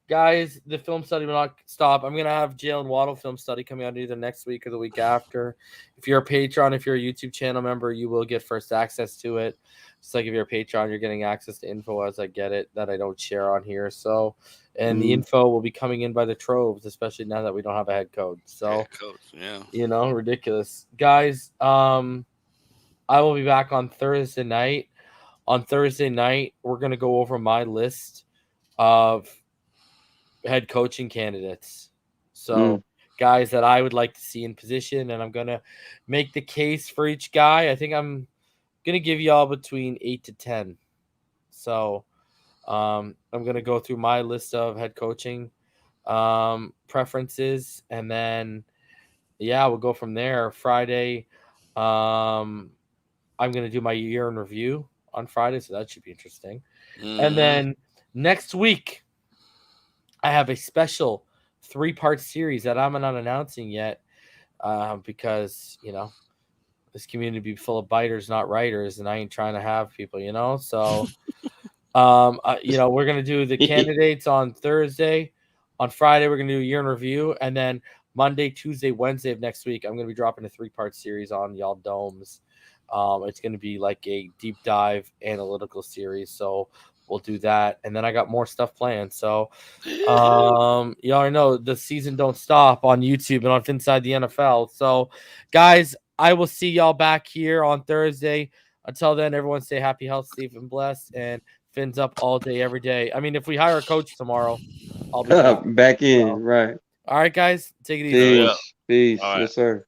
guys. The film study will not stop. I'm gonna have Jalen Waddle film study coming out either next week or the week after. If you're a patron, if you're a YouTube channel member, you will get first access to it. It's like if you're a patron, you're getting access to info as I get it that I don't share on here. So, and the info will be coming in by the troves, especially now that we don't have a head coach. So, ridiculous, guys. I will be back on Thursday night. On Thursday night, we're gonna go over my list of head coaching candidates. So, guys that I would like to see in position, and I'm gonna make the case for each guy. I think I'm gonna give y'all between 8 to 10. So I'm gonna go through my list of head coaching preferences, and then we'll go from there. Friday, I'm gonna do my year in review on Friday, so that should be interesting. And then next week, I have a special 3-part series that I'm not announcing yet because this community be full of biters, not writers, and I ain't trying to have people, So, we're gonna do the candidates on Thursday. On Friday, we're gonna do a year in review, and then Monday, Tuesday, Wednesday of next week, I'm gonna be dropping a 3-part series on y'all domes. It's gonna be like a deep dive analytical series, so we'll do that, and then I got more stuff planned. So, you already know the season don't stop on YouTube and on Phinside the NFL. So, guys, I will see y'all back here on Thursday. Until then, everyone stay happy, healthy, safe, and blessed. And Fins up all day, every day. I mean, if we hire a coach tomorrow, I'll be back in, right. All right, guys, take it easy. Peace. Yeah. Peace. All right. Yes, sir.